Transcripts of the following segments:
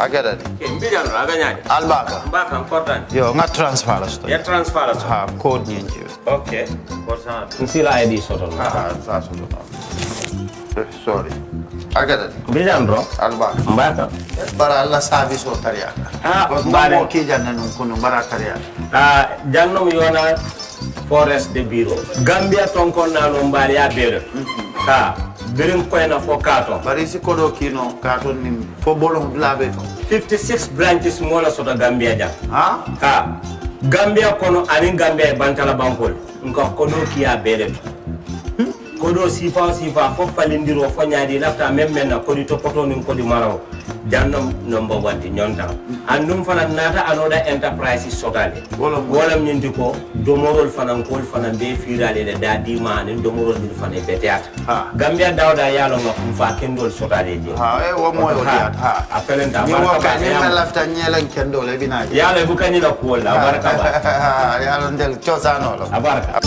Agada. Mbijan aganya. Albaka. Mbaka important. Yo, nga transfer la sto. Ya transfer la. Ha, code nyingi. Okay. Korsa. Nsila ID soto. Sa soto. Sorry. Agada. Mbijan bro. Albaka. Mbaka. Bara alla service o tariya. Mbare ki janna nun kunu bara tariya. Jannom yona forest de bureau. Gambia tonkon na no mbali ya bere. Birim koyna fo kato. Bari si kodo kino kato ni fo bolong blabe to. 56 branches mola sota Gambia jam. Ha? Gambia kono ani Gambia bantala bankol. Nko kodo kiya bere. Kodo sifa fo falindiro fo nyaadi lafta même na kodi to poto nin kodi maraw. Jannom number 1 di nyonta. Andum fana nata anoda enterprise sotale. Wala nyindi ko domorol fana kol fana be firale de dadi ma ni domorol ni fana be teat. Gambia dawda yalo ngam fa kendol sotale je. Wo moy o diat. Apelenta ni waka ni lafta nyelen kendol e binaji. Yalo bu kanyi la ko la baraka ba. Yalo ndel chosano lo. Abaraka.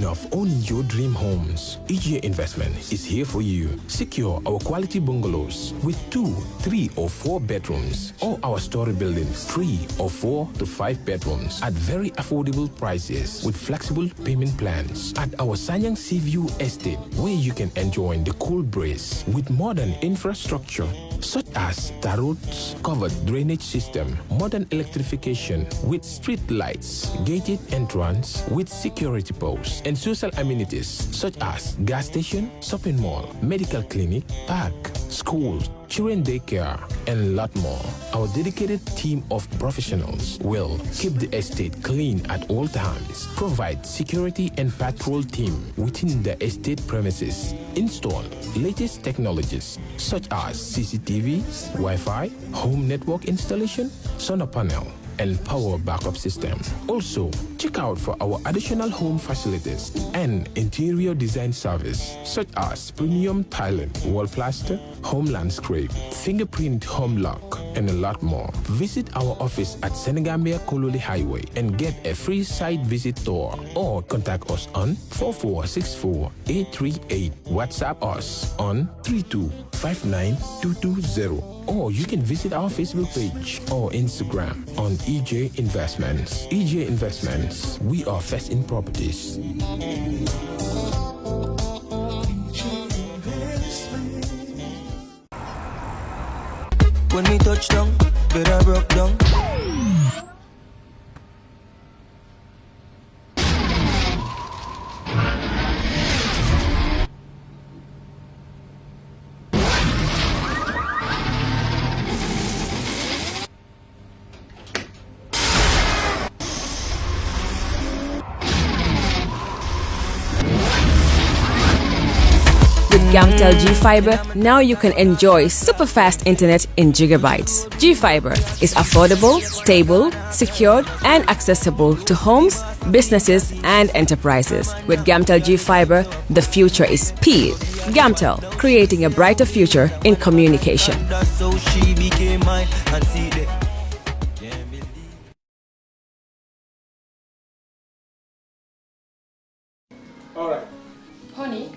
Of owning your dream homes, EJ Investment is here for you. Secure our quality bungalows with 2, 3 or 4 bedrooms, or our story buildings 3 or 4 to 5 bedrooms at very affordable prices with flexible payment plans at our Sanyang Seaview Estate, where you can enjoy the cool breeze with modern infrastructure such as tar roads, covered drainage system, modern electrification with street lights, gated entrance with security posts, and social amenities such as gas station, shopping mall, medical clinic, park, schools, children daycare, and a lot more. Our dedicated team of professionals will keep the estate clean at all times, provide security and patrol team within the estate premises, install latest technologies such as CCTV, Wi-Fi, home network installation, solar panel, and power backup system. Also, check out for our additional home facilities and interior design service such as premium tiling, wall plaster, home landscape, fingerprint home lock, and a lot more. Visit our office at Senegambia Kololi Highway and get a free site visit tour, or contact us on 4464-838. WhatsApp us on 3259220, or you can visit our Facebook page or Instagram on EJ Investments. EJ Investments, we are first in properties. When we touch down, better broke down. Gamtel G-Fiber, now you can enjoy super fast internet in gigabytes. G-Fiber is affordable, stable, secured, and accessible to homes, businesses, and enterprises. With Gamtel G-Fiber, the future is speed. Gamtel, creating a brighter future in communication. That's how she became mine and see the All right. Honey,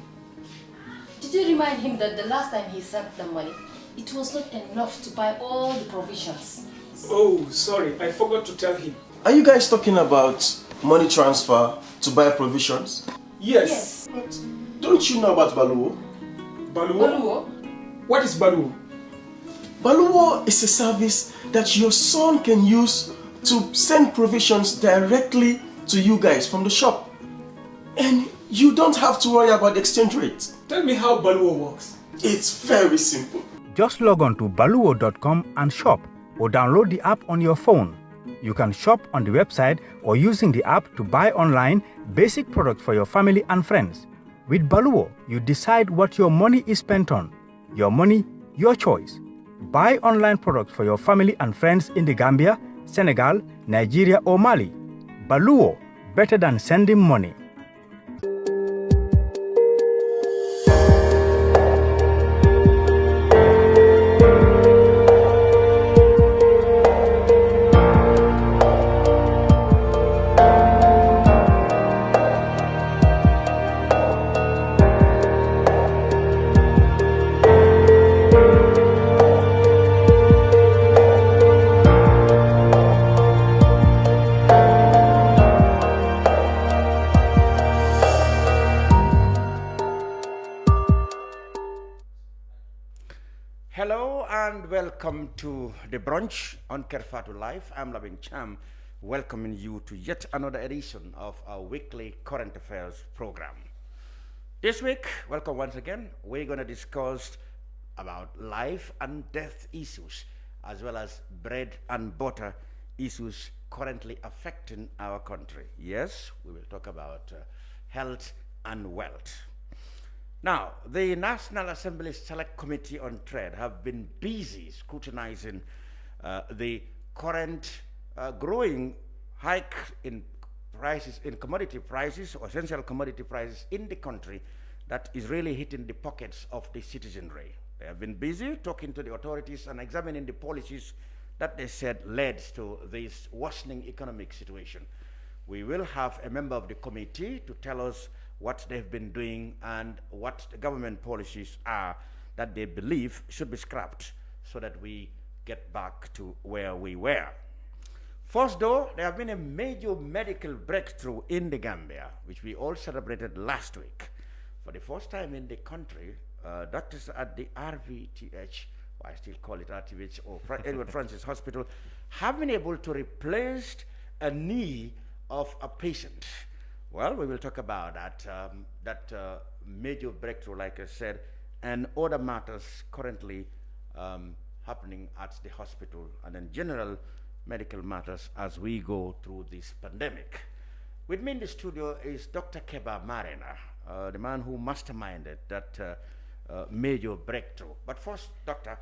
did you remind him that the last time he sent the money, it was not enough to buy all the provisions? Oh, sorry, I forgot to tell him. Are you guys talking about money transfer to buy provisions? Yes. But Don't you know about Baluwo? Baluwo? What is Baluwo? Baluwo is a service that your son can use to send provisions directly to you guys from the shop. And you don't have to worry about the exchange rate. Tell me how Baluwo works. It's very simple. Just log on to baluwo.com and shop, or download the app on your phone. You can shop on the website or using the app to buy online basic products for your family and friends. With Baluwo, you decide what your money is spent on. Your money, your choice. Buy online products for your family and friends in the Gambia, Senegal, Nigeria or Mali. Baluwo, better than sending money. Hello and welcome to the Brunch on Kerr Fatou Live. I'm Labin Cham, welcoming you to yet another edition of our weekly current affairs program. This week, welcome once again, we're going to discuss about life and death issues, as well as bread and butter issues currently affecting our country. Yes, we will talk about health and wealth. Now, the National Assembly Select Committee on Trade have been busy scrutinizing the current growing hike in prices, in commodity prices, or essential commodity prices in the country that is really hitting the pockets of the citizenry. They have been busy talking to the authorities and examining the policies that they said led to this worsening economic situation. We will have a member of the committee to tell us what they've been doing and what the government policies are that they believe should be scrapped so that we get back to where we were. First, though, there have been a major medical breakthrough in the Gambia, which we all celebrated last week. For the first time in the country, doctors at the RVTH, I still call it RTH, or Edward Francis Hospital, have been able to replace a knee of a patient. Well, we will talk about that, major breakthrough, like I said, and other matters currently happening at the hospital, and in general medical matters as we go through this pandemic. With me in the studio is Dr. Kebba Marenah, the man who masterminded that major breakthrough. But first, Doctor,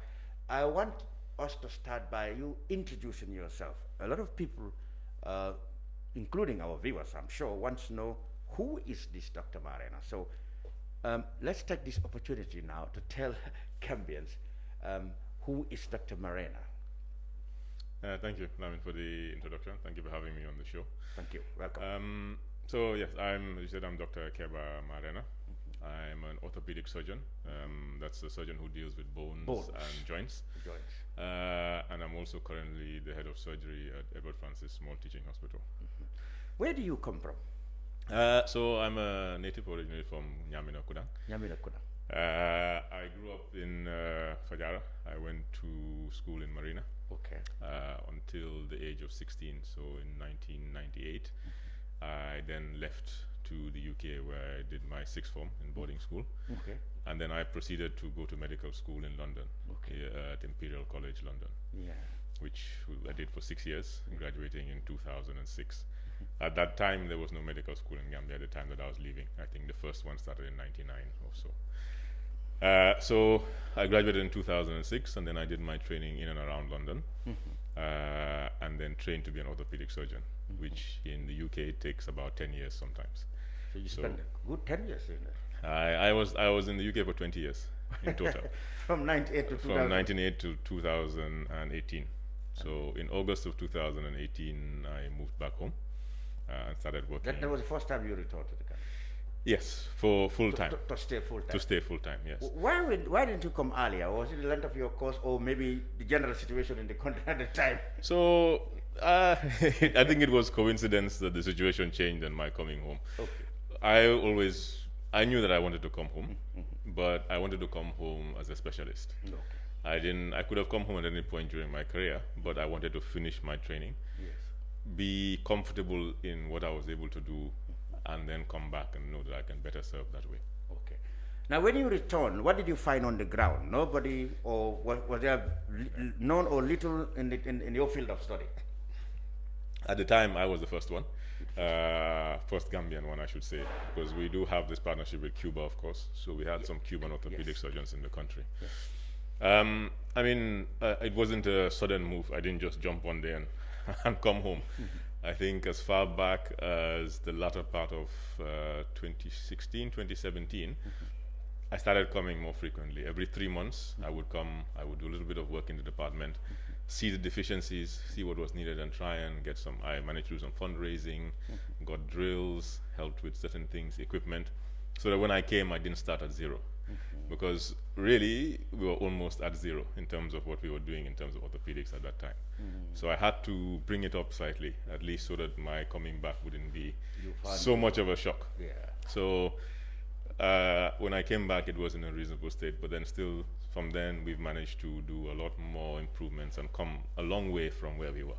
I want us to start by you introducing yourself. A lot of people, including our viewers, I'm sure, want to know who is this Dr. Marenah. So let's take this opportunity now to tell Gambians who is Dr. Marenah. Thank you, Lamin, for the introduction. Thank you for having me on the show. Thank you. Welcome. So yes, as you said, I'm Dr. Kebba Marenah. I'm an orthopedic surgeon. That's a surgeon who deals with bones. And joints. And I'm also currently the head of surgery at Edward Francis Small Teaching Hospital. Mm-hmm. Where do you come from? So I'm a native originally from Nyamina Kudang. I grew up in Fajara. I went to school in Marina. Okay. Until the age of 16. So in 1998, I then left to the UK, where I did my sixth form in boarding school. Okay. And then I proceeded to go to medical school in London, at Imperial College London, which I did for 6 years, graduating in 2006. At that time, there was no medical school in Gambia at the time that I was leaving. I think the first one started in 99 or so. So I graduated in 2006, and then I did my training in and around London, and then trained to be an orthopedic surgeon, which in the UK takes about 10 years sometimes. So you spent a good 10 years in there? I was in the UK for 20 years in total. From 98 to 2000? From 1998 to 2018. So in August of 2018, I moved back home and started working. That was the first time you returned to the country? Yes, for full time. To stay full time? To stay full time, yes. Why didn't you come earlier? Was it the length of your course, or maybe the general situation in the country at the time? So I think it was coincidence that the situation changed and my coming home. Okay. I knew that I wanted to come home, but I wanted to come home as a specialist. Okay. I could have come home at any point during my career, but I wanted to finish my training, be comfortable in what I was able to do, and then come back and know that I can better serve that way. Okay. Now, when you returned, what did you find on the ground? Nobody, or was there none or little in your field of study? At the time, I was the first one, first Gambian one, I should say, because we do have this partnership with Cuba, of course. So we had some Cuban orthopedic surgeons in the country. I mean, it wasn't a sudden move. I didn't just jump one day and come home. I think as far back as the latter part of 2016, 2017, I started coming more frequently. Every 3 months, I would come, I would do a little bit of work in the department, see the deficiencies, see what was needed, and try and get some. I managed to do some fundraising, got drills, helped with certain things, equipment, so that when I came, I didn't start at zero. Because really, we were almost at zero in terms of what we were doing in terms of orthopedics at that time. So I had to bring it up slightly, at least so that my coming back wouldn't be so much of a shock. So When I came back, it was in a reasonable state, but then still, from then, we've managed to do a lot more improvements and come a long way from where we were.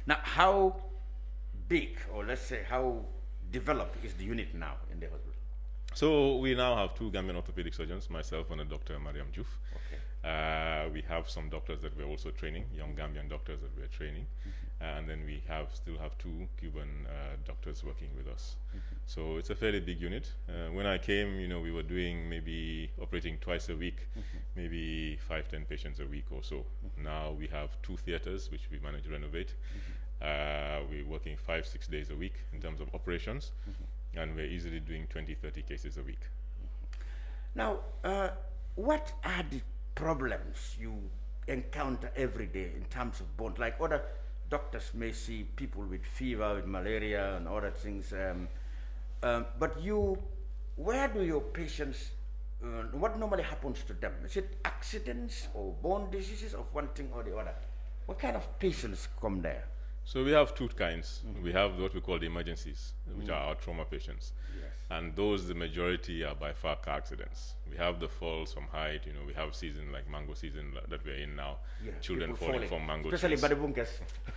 Now, how big, or let's say how developed is the unit now in the hospital? So we now have 2 Gambian orthopedic surgeons, myself and a Dr. Mariam Juf. Okay. We have some doctors that we're also training, young Gambian doctors that we're training. And then we still have 2 Cuban doctors working with us. So it's a fairly big unit. When I came, we were doing maybe operating twice a week, maybe 5-10 patients a week or so. Now we have 2 theaters, which we managed to renovate. We're working 5-6 days a week in terms of operations, and we're easily doing 20-30 cases a week. Now, what are the problems you encounter every day in terms of bones? Like other doctors may see people with fever, with malaria and other things, but where do your patients, what normally happens to them? Is it accidents or bone diseases of one thing or the other? What kind of patients come there? So we have 2 kinds. We have what we call the emergencies, which are our trauma patients. Yes. And those, the majority, are by far car accidents. We have the falls from height, we have season like mango season that we're in now. Yeah, children falling from mango especially trees.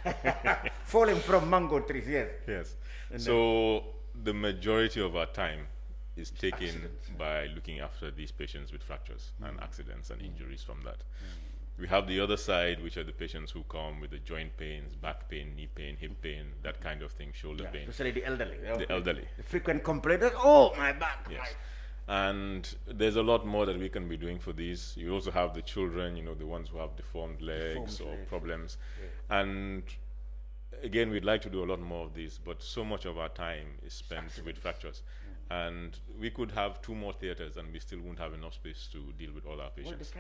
Especially falling from mango trees, yes. Yes. So the majority of our time is taken by looking after these patients with fractures and accidents and injuries from that. We have the other side, which are the patients who come with the joint pains, back pain, knee pain, hip pain, that kind of thing, shoulder pain. Especially the elderly. The elderly. The frequent complainers, oh, my back. Yes. And there's a lot more that we can be doing for these. You also have the children, the ones who have deformed legs or problems. Yeah. And again, we'd like to do a lot more of these, but so much of our time is spent with fractures. And we could have 2 more theaters and we still won't have enough space to deal with all our patients.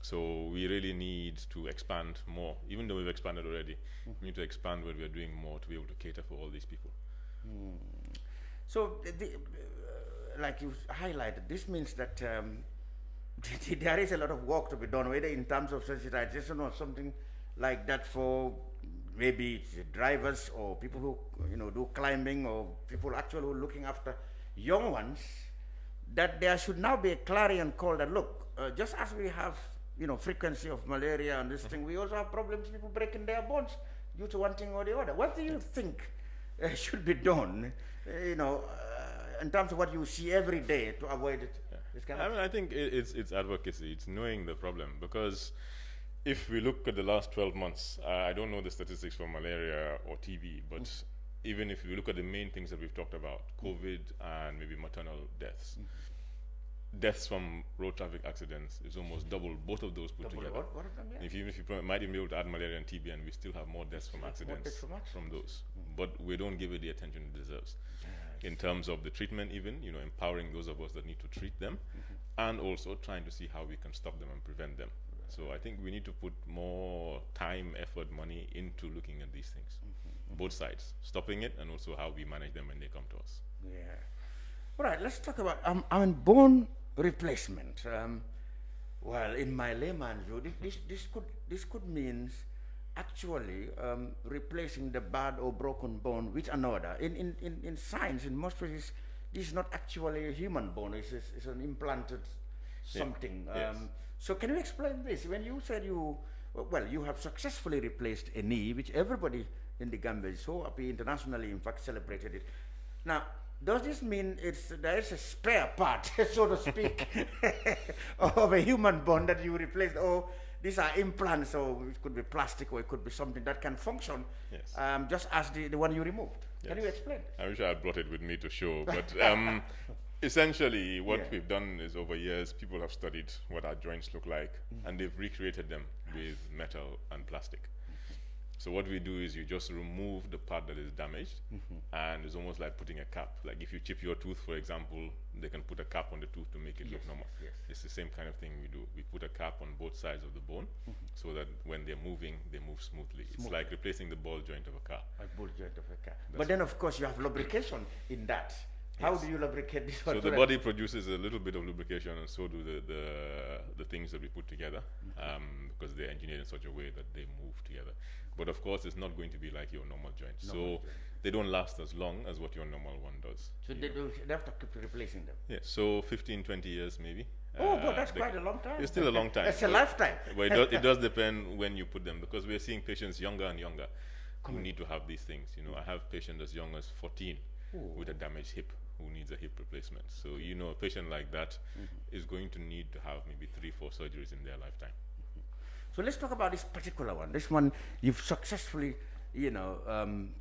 So we really need to expand more. Even though we've expanded already, we need to expand where we're doing more to be able to cater for all these people. So, like you highlighted, this means that there is a lot of work to be done, whether in terms of sensitization or something like that for maybe it's drivers or people who do climbing, or people actually who are looking after young ones, that there should now be a clarion call that, look, just as we have frequency of malaria and this thing, we also have problems, people breaking their bones due to one thing or the other. What do you think should be done, in terms of what you see every day to avoid it? This kind of I think it's advocacy, it's knowing the problem, because if we look at the last 12 months, I don't know the statistics for malaria or TB, but even if we look at the main things that we've talked about, COVID and maybe maternal deaths, deaths from road traffic accidents is almost double both of those put together. What of them, yeah? If you might even be able to add malaria and TB, and we still have more deaths from accidents from those. But we don't give it the attention it deserves. In terms of the treatment even, empowering those of us that need to treat them, and also trying to see how we can stop them and prevent them. So I think we need to put more time, effort, money into looking at these things. Both sides, stopping it and also how we manage them when they come to us. Yeah. All right, let's talk about bone replacement. Well, in my layman's view, this could mean actually replacing the bad or broken bone with another. In science, in most places, this is not actually a human bone. It's an implanted something. Yes. So can you explain this? When you said you have successfully replaced a knee, which everybody in the Gambia is so happy, internationally, in fact, celebrated it. Now, does this mean there is a spare part, so to speak, of a human bone that you replaced? Or these are implants, so it could be plastic or it could be something that can function just as the one you removed. Can you explain? I wish I had brought it with me to show, but essentially what we've done is over years, people have studied what our joints look like, and they've recreated them with metal and plastic. So what we do is you just remove the part that is damaged, and it's almost like putting a cap. Like if you chip your tooth, for example, they can put a cap on the tooth to make it look normal. Yes. It's the same kind of thing we do. We put a cap on both sides of the bone so that when they're moving, they move smoothly. It's like replacing the ball joint of a car. A ball joint of a car. But then, of course, you have lubrication in that. How do you lubricate this one? So the body produces a little bit of lubrication, and so do the things that we put together, because they're engineered in such a way that they move together. But of course, it's not going to be like your normal joint. So they don't last as long as what your normal one does. So they have to keep replacing them? Yeah, so 15, 20 years maybe. Oh, but that's quite a long time. It's still a long time. It's a lifetime. But it does depend when you put them, because we're seeing patients younger and younger who need to have these things. You know, I have patients as young as 14 with a damaged hip who needs a hip replacement. So, you know, a patient like that is going to need to have maybe 3-4 surgeries in their lifetime. So let's talk about this particular one. This one you've successfully, you know,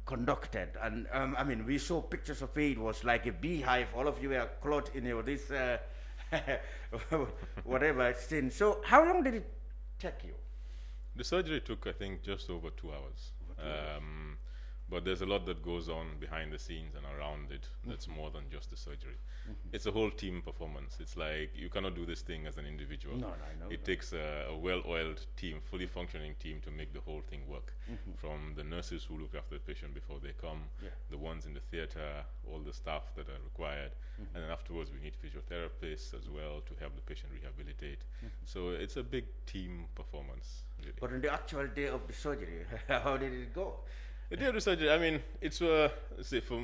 conducted. And I mean, we saw pictures of it. It was like a beehive. All of you were clothed in this whatever thing. So how long did it take you? The surgery took, I think, just over 2 hours. But there's a lot that goes on behind the scenes and around it that's more than just the surgery. It's a whole team performance. It's like you cannot do this thing as an individual. No, I know. It takes a well-oiled team, fully functioning team to make the whole thing work. From the nurses who look after the patient before they come, the ones in the theater, all the staff that are required, and then afterwards we need physiotherapists as well to help the patient rehabilitate. So it's a big team performance. Really. But on the actual day of the surgery, how did it go? The day of the surgery, I mean, it's say for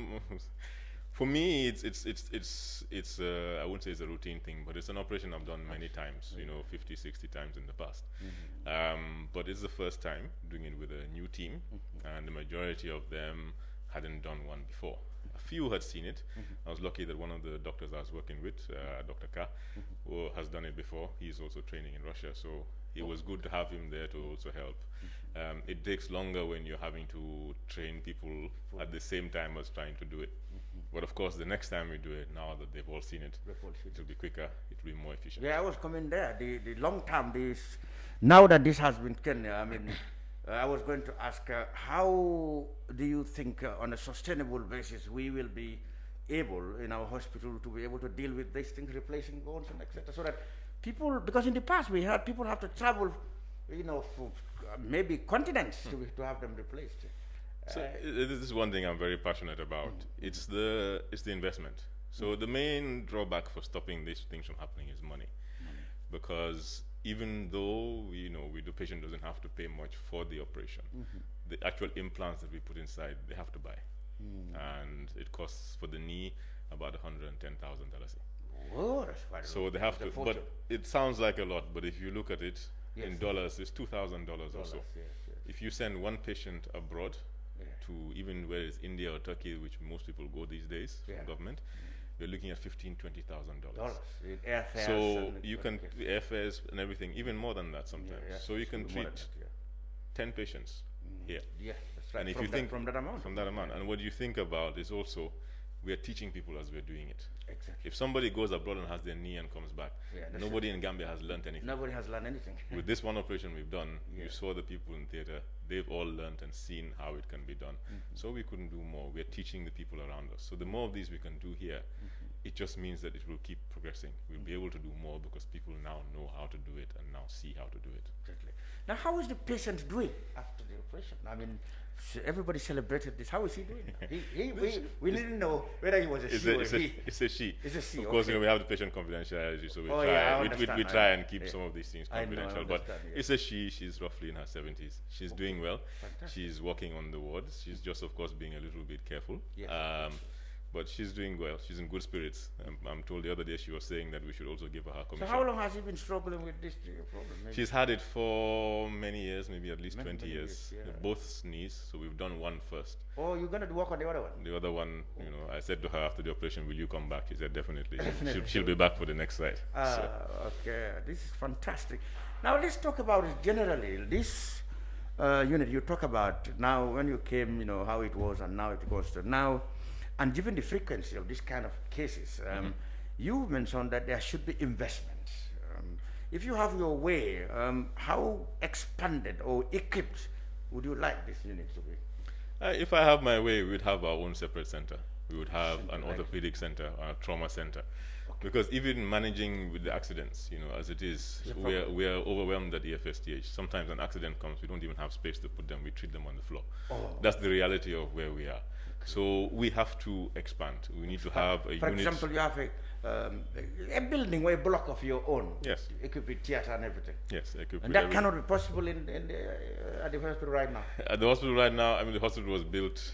me, it's I wouldn't say it's a routine thing, but it's an operation I've done many times, you know, 50, 60 times in the past. But it's the first time doing it with a new team, and the majority of them hadn't done one before. A few had seen it. I was lucky that one of the doctors I was working with, Dr. Kerr, who has done it before. He's also training in Russia, so it was good to have him there to also help. It takes longer when you're having to train people at the same time as trying to do it. But of course, the next time we do it, now that they've all seen it, it'll be quicker, it'll be more efficient. Yeah, I was coming there. The long term, now that this has been done, I mean, I was going to ask, how do you think on a sustainable basis we will be able in our hospital to be able to deal with these things, replacing bones and etc., so that people, because in the past we had people have to travel, you know, for maybe continents to have them replaced. So this is one thing I'm very passionate about. It's the investment. So the main drawback for stopping these things from happening is money. Because even though the patient doesn't have to pay much for the operation, the actual implants that we put inside they have to buy, and it costs for the knee about $110,000. Oh, that's quite a so lot. they have to. But it sounds like a lot. But if you look at it in dollars, it's $2,000 or so. If you send one patient abroad to even where it's India or Turkey, which most people go these days from government, you're looking at $15,000-$20,000. So you can airfares and everything, even more than that sometimes. So you can treat 10 patients here. Yeah, that's right. And if from you think from that amount, and what you think about is also we are teaching people as we're doing it. Exactly. If somebody goes abroad and has their knee and comes back, nobody in Gambia has learned anything. Nobody has learned anything. With this one operation we've done, you saw the people in theater, they've all learned and seen how it can be done. So we couldn't do more. We're teaching the people around us. So the more of these we can do here, it just means that it will keep progressing. We'll be able to do more because people now know how to do it and now see how to do it. Exactly. Now, how is the patient doing after the operation? I mean, everybody celebrated this. How is he doing? We didn't know whether he was a she or a he. It's a she. It's a she. Of course, we have the patient confidentiality, so we try and keep some of these things confidential. But it's a she. She's roughly in her 70s. She's doing well. Fantastic. She's walking on the wards. She's just, of course, being a little bit careful. Yes. But she's doing well. She's in good spirits. I'm told the other day she was saying that we should also give her commission. So how long has she been struggling with this problem? Maybe? She's had it for many years, maybe at least 20 years. Both knees. So we've done one first. Oh, you're going to work on the other one? The other one, I said to her after the operation, will you come back? She said, definitely. She'll be back for the next side. Okay. This is fantastic. Now, let's talk about it generally. This unit you talk about, now when you came, how it was and now it goes to now. And given the frequency of this kind of cases, you mentioned that there should be investments. If you have your way, how expanded or equipped would you like this unit to be? If I have my way, we would have our own separate center. We would have an orthopedic center, a trauma center. Because even managing with the accidents, as it is, we are overwhelmed at the FSTH. Sometimes an accident comes, we don't even have space to put them, we treat them on the floor. That's the reality of where we are. So we have to expand. We need to have a unit. For example, you have a building or a block of your own. Yes. Equipped with theater and everything. Yes, equipped. And that cannot be possible at the hospital right now. At the hospital right now, I mean, the hospital was built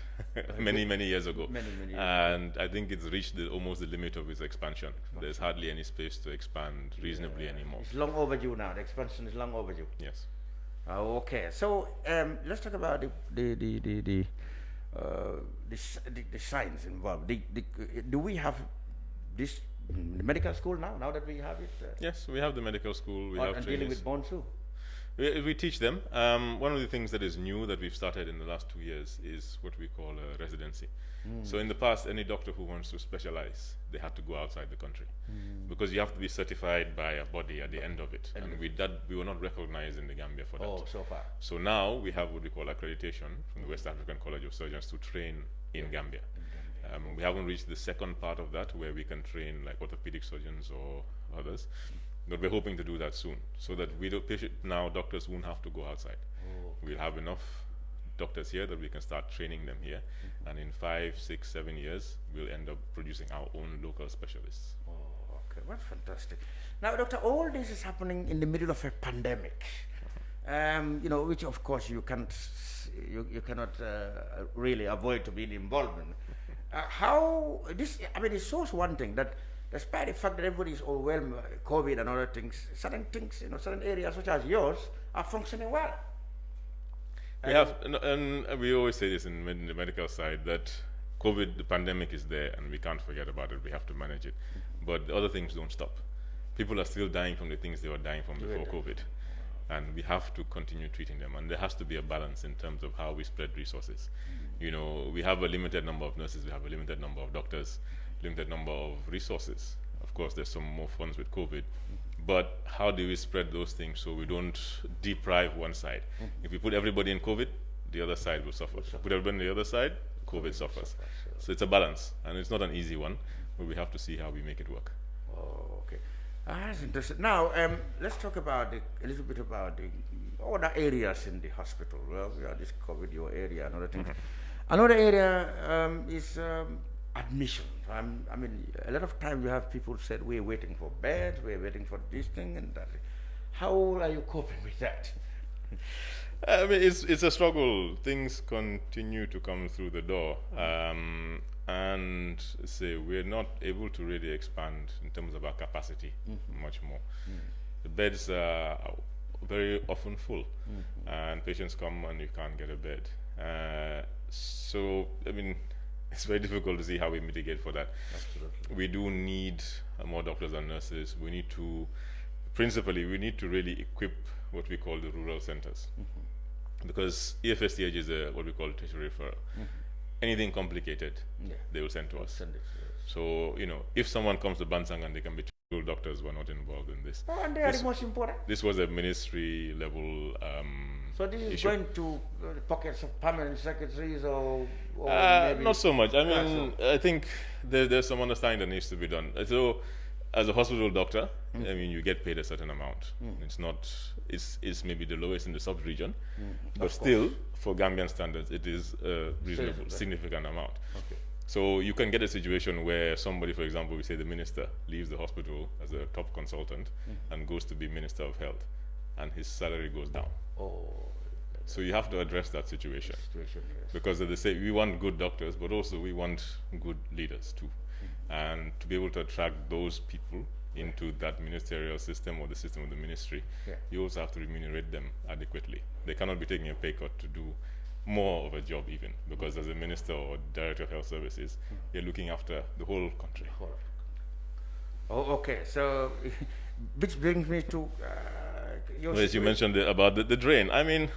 many years ago. Many years and I think it's reached almost the limit of its expansion. There's hardly any space to expand reasonably anymore. It's long overdue now. The expansion is long overdue. Yes. Okay. So let's talk about the science involved. Do we have this the medical school now that we have it? Yes, we have the medical school. We have and dealing with bones too. We teach them. One of the things that is new that we've started in the last 2 years is what we call a residency. So in the past, any doctor who wants to specialize, they had to go outside the country because you have to be certified by a body at the end of it. And we were not recognized in the Gambia for that. Oh, so far. So now we have what we call accreditation from the West African College of Surgeons to train in Gambia. We haven't reached the second part of that where we can train like orthopedic surgeons or others, but we're hoping to do that soon so that doctors won't have to go outside. We'll have enough doctors here that we can start training them here, and in 5, 6, 7 years we'll end up producing our own local specialists. Okay, what fantastic. Now, doctor, all this is happening in the middle of a pandemic, which of course you cannot really avoid to be involved in. It shows one thing, that despite the fact that everybody is overwhelmed by COVID and other things, certain areas such as yours are functioning well. We always say this in the medical side, that COVID, the pandemic is there and we can't forget about it. We have to manage it. But the other things don't stop. People are still dying from the things they were dying from before COVID. And we have to continue treating them. And there has to be a balance in terms of how we spread resources. We have a limited number of nurses, we have a limited number of doctors, limited number of resources. Of course, there's some more funds with COVID. But how do we spread those things so we don't deprive one side? If we put everybody in COVID, the other side will suffer. Put everybody on the other side, COVID suffers. So it's a balance, and it's not an easy one, but we have to see how we make it work. Oh, okay. That's interesting. Now, let's talk about a little bit about the other areas in the hospital. Well, we have just covered your area and other things. Another area is admission. I mean, a lot of times we have people said we're waiting for beds, we're waiting for this thing and that. How are you coping with that? I mean, it's a struggle. Things continue to come through the door, and we're not able to really expand in terms of our capacity much more. The beds are very often full, and patients come and you can't get a bed. So, I mean, it's very difficult to see how we mitigate for that. Absolutely. We do need more doctors and nurses. We need to really equip what we call the rural centers. Because EFSTH is what we call a tertiary referral. Anything complicated, they will send to us. So, if someone comes to Bansang and they can be told doctors were not involved in this. Oh, and they are the most important. This was a ministry level so this is issue. Going to pockets of permanent secretaries or maybe not so much. I mean, I think there's some understanding that needs to be done. So, as a hospital doctor, I mean, you get paid a certain amount. It's maybe the lowest in the sub-region, but still, for Gambian standards, it is a reasonable, significant amount. Okay. So you can get a situation where somebody, for example, we say the minister leaves the hospital as a top consultant and goes to be Minister of Health, and his salary goes down. So you have to address that situation. Because as they say, we want good doctors, but also we want good leaders too. And to be able to attract those people into that ministerial system or the system of the ministry, you also have to remunerate them adequately. They cannot be taking a pay cut to do more of a job even, because as a minister or director of health services, you're looking after the whole country. Okay, so which brings me to as you mentioned about the drain. I mean,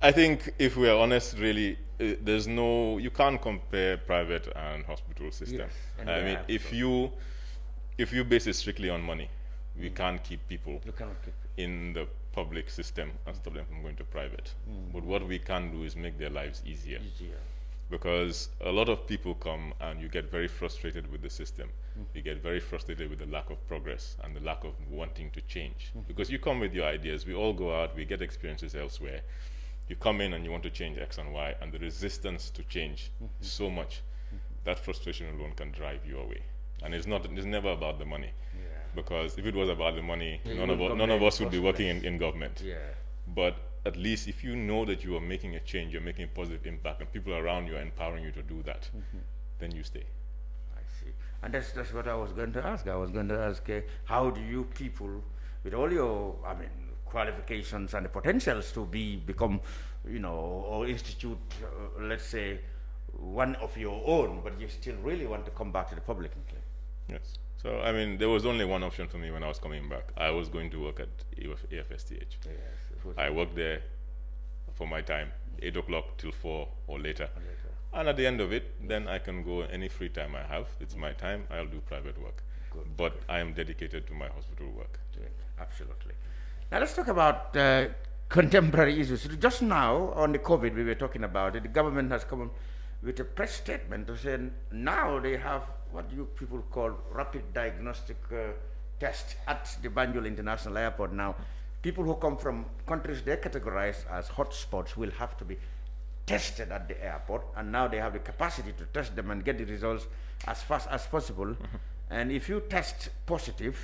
I think if we are honest, really, you can't compare private and hospital system. I mean, if you base it strictly on money, we can't keep people in the public system and stop them from going to private. But what we can do is make their lives easier. Because a lot of people come and you get very frustrated with the system. You get very frustrated with the lack of progress and the lack of wanting to change. Because you come with your ideas, we all go out, we get experiences elsewhere. you come in and you want to change X and Y, and the resistance to change is so much, that frustration alone can drive you away. And it's never about the money. Because if it was about the money, none of us would be working in government. But at least if you know that you are making a change, you're making a positive impact, and people around you are empowering you to do that, then you stay. I see. And that's what I was going to ask. I was going to ask, how do you people, with all your, qualifications and the potentials to become, or institute, let's say, one of your own, but you still really want to come back to the public? Yes. So, there was only one option for me when I was coming back. I was going to work at AFSTH. I worked there for my time, 8 o'clock till 4 or later. And at the end of it, then I can go any free time I have. It's my time. I'll do private work. But I am dedicated to my hospital work. Absolutely. Now let's talk about contemporary issues. Just now on the COVID we were talking about it, the government has come with a press statement to say now they have what you people call rapid diagnostic test at the Banjul International Airport. Now, people who come from countries they categorize as hotspots will have to be tested at the airport, and now they have the capacity to test them and get the results as fast as possible. And if you test positive,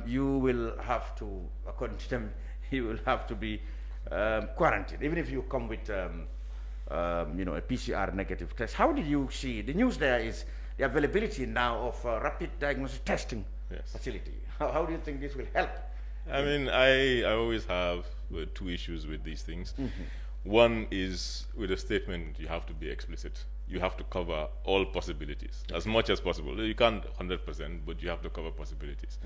you will have to, according to them, you will have to be quarantined, even if you come with a PCR negative test. How did you see the news? There is the availability now of rapid diagnostic testing facility. How do you think this will help? I always have two issues with these things. One is with a statement, you have to be explicit. You have to cover all possibilities as much as possible. You can't 100%, but you have to cover possibilities.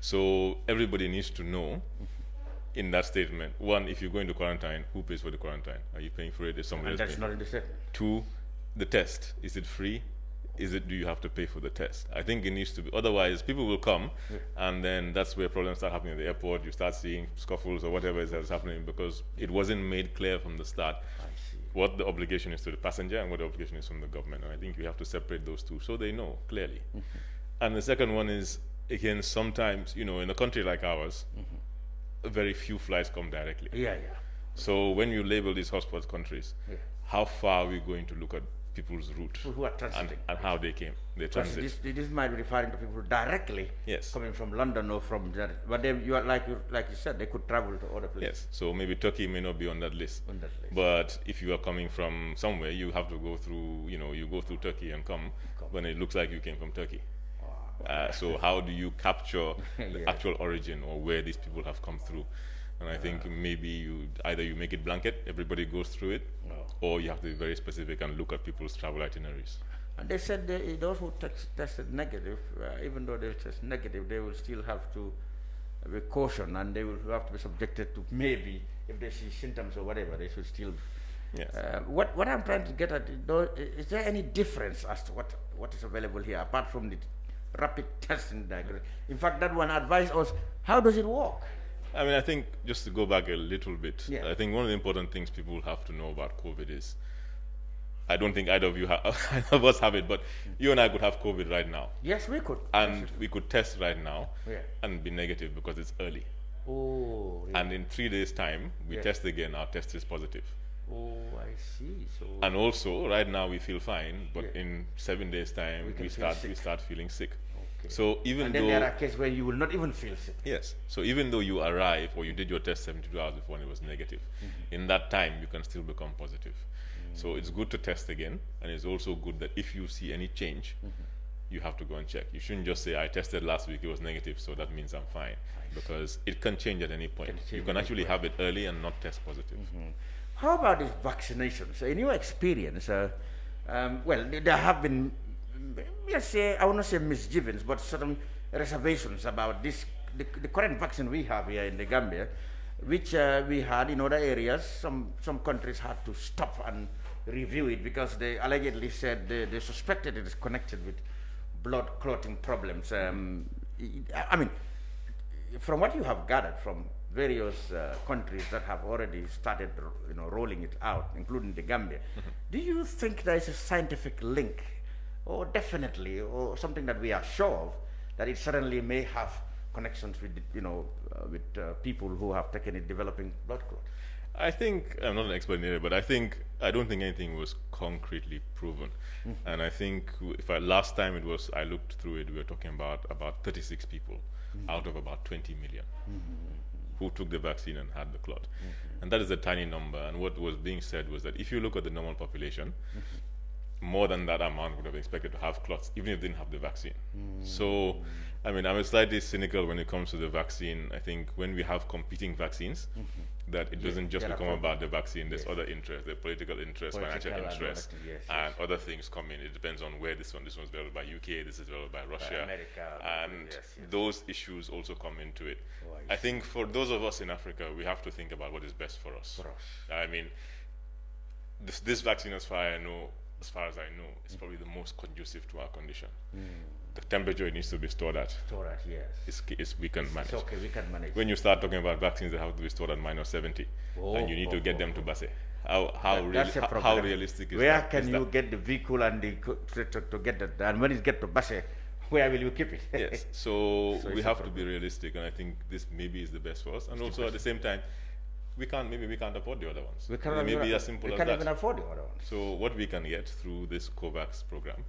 So everybody needs to know in that statement, one, if you're going to quarantine, who pays for the quarantine? Are you paying for it? Is somebody else paying? That's not in the statement. Two, the test. Is it free? Do you have to pay for the test? I think it needs to be. Otherwise, people will come, and then that's where problems start happening at the airport. You start seeing scuffles or whatever is happening because it wasn't made clear from the start what the obligation is to the passenger and what the obligation is from the government. And I think you have to separate those two so they know clearly. And the second one is, again, sometimes, in a country like ours, very few flights come directly. So when you label these hotspot countries, how far are we going to look at people's route who are transiting and how they came? They transit. This might be referring to people directly coming from London or from there. But then you are like you said, they could travel to other places. Yes. So maybe Turkey may not be on that list. But if you are coming from somewhere, you have to go through. You go through Turkey and come when it looks like you came from Turkey. So how do you capture the actual origin or where these people have come through? And I think maybe you make it blanket, everybody goes through it, or you have to be very specific and look at people's travel itineraries. And they said those who tested negative, even though they test negative, they will still have to be cautioned, and they will have to be subjected to, maybe if they see symptoms or whatever, they should still. What I'm trying to get at, is there any difference as to what is available here apart from the rapid testing diagnosis? In fact, that one advised us, how does it work? I think just to go back a little bit, I think one of the important things people have to know about COVID is, I don't think either of us have it, but you and I could have COVID right now. Yes, we could. And we could test right now and be negative because it's early. Oh. And in 3 days' time, we test again, our test is positive. Oh, I see. So. And also, right now we feel fine, but in 7 days' time, we start feeling sick. So even and then there are cases where you will not even feel sick. Yes. So even though you arrive or you did your test 72 hours before and it was negative, in that time you can still become positive. So it's good to test again, and it's also good that if you see any change, you have to go and check. You shouldn't just say, I tested last week, it was negative, so that means I'm fine. Because it can change at any point. You can actually have it early and not test positive. How about these vaccinations? In your experience, there have been, let's say, I will not say misgivings, but certain reservations about this, the current vaccine we have here in the Gambia, which we had in other areas. Some countries had to stop and review it because they allegedly said they suspected it is connected with blood clotting problems. From what you have gathered from various countries that have already started, rolling it out, including the Gambia, do you think there is a scientific link, or definitely, or something that we are sure of, that it certainly may have connections with, with people who have taken it, developing blood clot? I think, I'm not an expert in it, but I don't think anything was concretely proven. And I think last time I looked through it, we were talking about 36 people out of about 20 million who took the vaccine and had the clot. And that is a tiny number. And what was being said was that if you look at the normal population, more than that amount would have expected to have clots, even if they didn't have the vaccine. So, I mean, I'm slightly cynical when it comes to the vaccine. I think when we have competing vaccines, that it doesn't just become about the vaccine. There's other interests, the political interests, financial interests, and other things come in. It depends on where this one's developed by UK, this is developed by Russia, America, and those issues also come into it. I think for those of us in Africa, we have to think about what is best for us. I mean, this vaccine, as far as I know, is probably the most conducive to our condition. The temperature it needs to be stored at. We can manage. It's okay, we can manage. When you start talking about vaccines that have to be stored at -70, and you need to get them to Basse, how realistic is that? Where can you get the vehicle and to get that? And when it get to Basse, where will you keep it? Yes, so we have to be realistic, and I think this maybe is the best for us. And also at the same time, we can't afford the other ones. Maybe as simple as that. We can't even afford the other ones. So what we can get through this COVAX program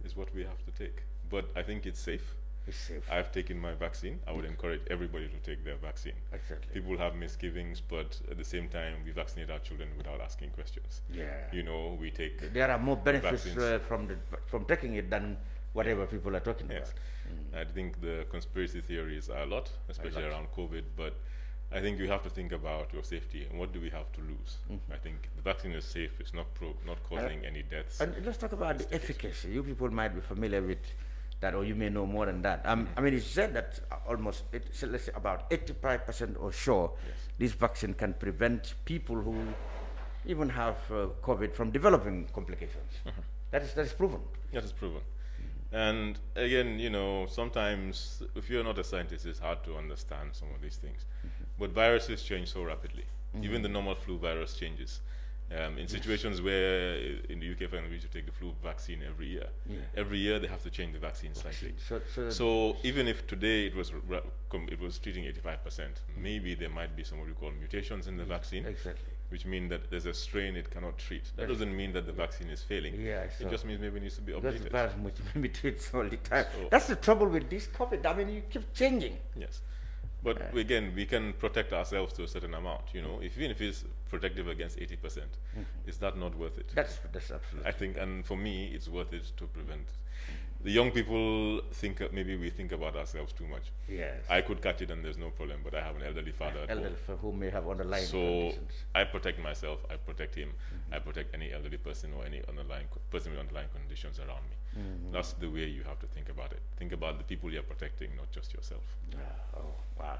is what we have to take. But I think it's safe. It's safe. I've taken my vaccine. I would encourage everybody to take their vaccine. Exactly. People have misgivings, but at the same time, we vaccinate our children without asking questions. You know, we take. There are more benefits from taking it than whatever people are talking about. I think the conspiracy theories are a lot, especially around COVID, but I think you have to think about your safety and what do we have to lose. I think the vaccine is safe. It's not causing any deaths. And let's talk about the efficacy. You people might be familiar with that, or you may know more than that. I mean, it's said that let's say about 85% or so, this vaccine can prevent people who even have COVID from developing complications. That is proven. That is proven. And again, you know, sometimes if you're not a scientist, it's hard to understand some of these things. But viruses change so rapidly. Even the normal flu virus changes. In situations where in the UK, for example, we should take the flu vaccine every year. Every year they have to change the vaccine slightly. So even if today it was treating 85%, maybe there might be some what we call mutations in the vaccine. Which mean that there's a strain it cannot treat. That doesn't mean that the vaccine is failing. It just means maybe it needs to be updated. That's virus which maybe treats all the time. That's the trouble with this COVID. I mean, you keep changing. Yes. But again, we can protect ourselves to a certain amount. You know, even if it's protective against 80%, is that not worth it? That's absolutely. I think, and for me, it's worth it to prevent. The young people maybe we think about ourselves too much. I could catch it and there's no problem, but I have an elderly father at home. Who may have underlying conditions. I protect myself, I protect him, I protect any elderly person or any person with underlying conditions around me. That's the way you have to think about it. Think about the people you're protecting, not just yourself. Oh, wow.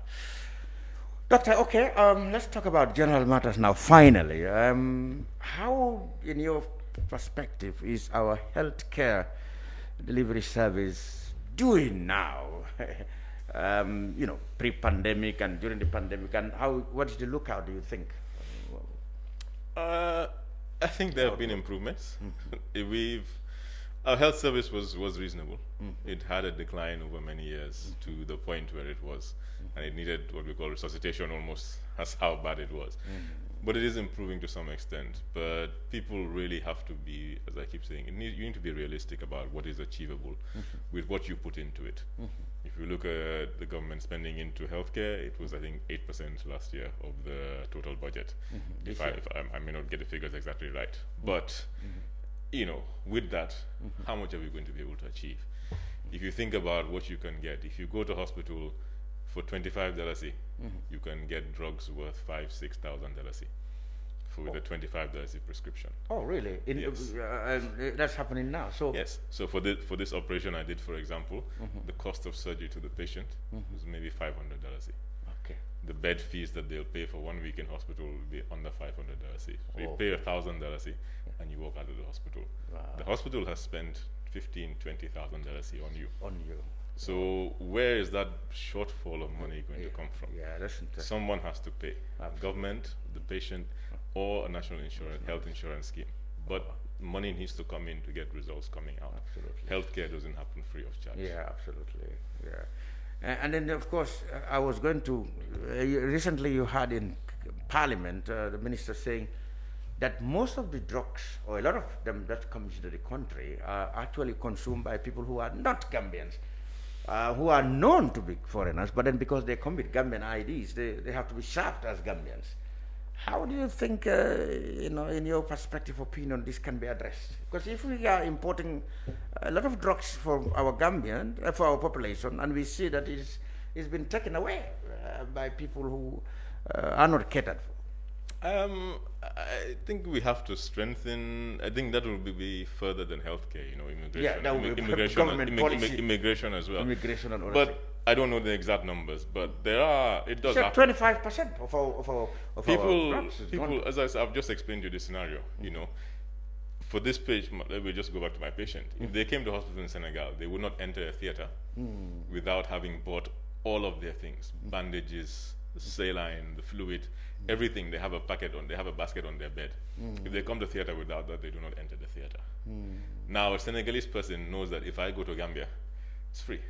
Doctor, okay, let's talk about general matters now, finally. How, in your perspective, is our healthcare delivery service doing now? You know, pre-pandemic and during the pandemic, and what is the lookout, do you think? I think there have been improvements. Our health service was reasonable. It had a decline over many years to the point where it was, and it needed what we call resuscitation almost. That's how bad it was. But it is improving to some extent. But people really have to be, as I keep saying, you need to be realistic about what is achievable with what you put into it. If you look at the government spending into healthcare, it was, I think, 8% last year of the total budget. If I may not get the figures exactly right. But, you know, with that, how much are we going to be able to achieve? If you think about what you can get, if you go to hospital for $25, you can get drugs worth $5,000-6,000 with a $25 prescription. Oh, really? Yes. That's happening now. So yes. So for this operation I did, for example, the cost of surgery to the patient was maybe $500. Okay. The bed fees that they'll pay for 1 week in hospital will be under $500. So you pay $1,000 and you walk out of the hospital. Wow. The hospital has spent $15,000-20,000 on you. So Wow. where is that shortfall of money going to come from? That's interesting. Someone has to pay. Absolutely. Government, the patient, or a national health insurance scheme. But money needs to come in to get results coming out. Absolutely. Healthcare doesn't happen free of charge. Yeah, absolutely. Yeah. And then, of course, I was going to, recently you had in Parliament, the minister saying that most of the drugs, or a lot of them that comes into the country, are actually consumed by people who are not Gambians, who are known to be foreigners, but then because they come with Gambian IDs, they have to be served as Gambians. How do you think, in your perspective, opinion, this can be addressed? Because if we are importing a lot of drugs for our Gambian, for our population, and we see that it's been taken away by people who are not catered for. I think we have to strengthen. I think that will be further than healthcare. Immigration. Yeah, that will be immigration as well. Immigration and all but that. I don't know the exact numbers, but there are. It does. So happen. 25% of our drugs is people. As I've just explained you the scenario. For this page, let me just go back to my patient. If they came to hospital in Senegal, they would not enter a theater without having bought all of their things: bandages, saline, the fluid, everything. They have a packet on. They have a basket on their bed. If they come to theater without that, they do not enter the theater. Now, a Senegalese person knows that if I go to Gambia, it's free.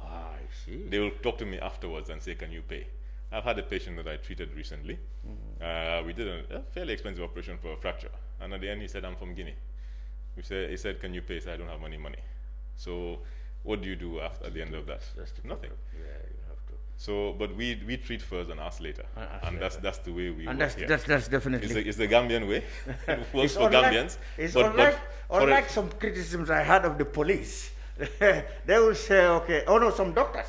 I see. They will talk to me afterwards and say, "Can you pay?" I've had a patient that I treated recently. We did a fairly expensive operation for a fracture, and at the end he said, "I'm from Guinea." He said, "Can you pay?" He said, "I don't have any money." So, what do you do at the end of that? Nothing. Yeah, you have to. So, but we treat first and ask later, and that's the way we. And work that's definitely. It's the Gambian way. It works for unlike, Gambians. It's but unlike some criticisms I had of the police. They will say, "Okay, some doctors.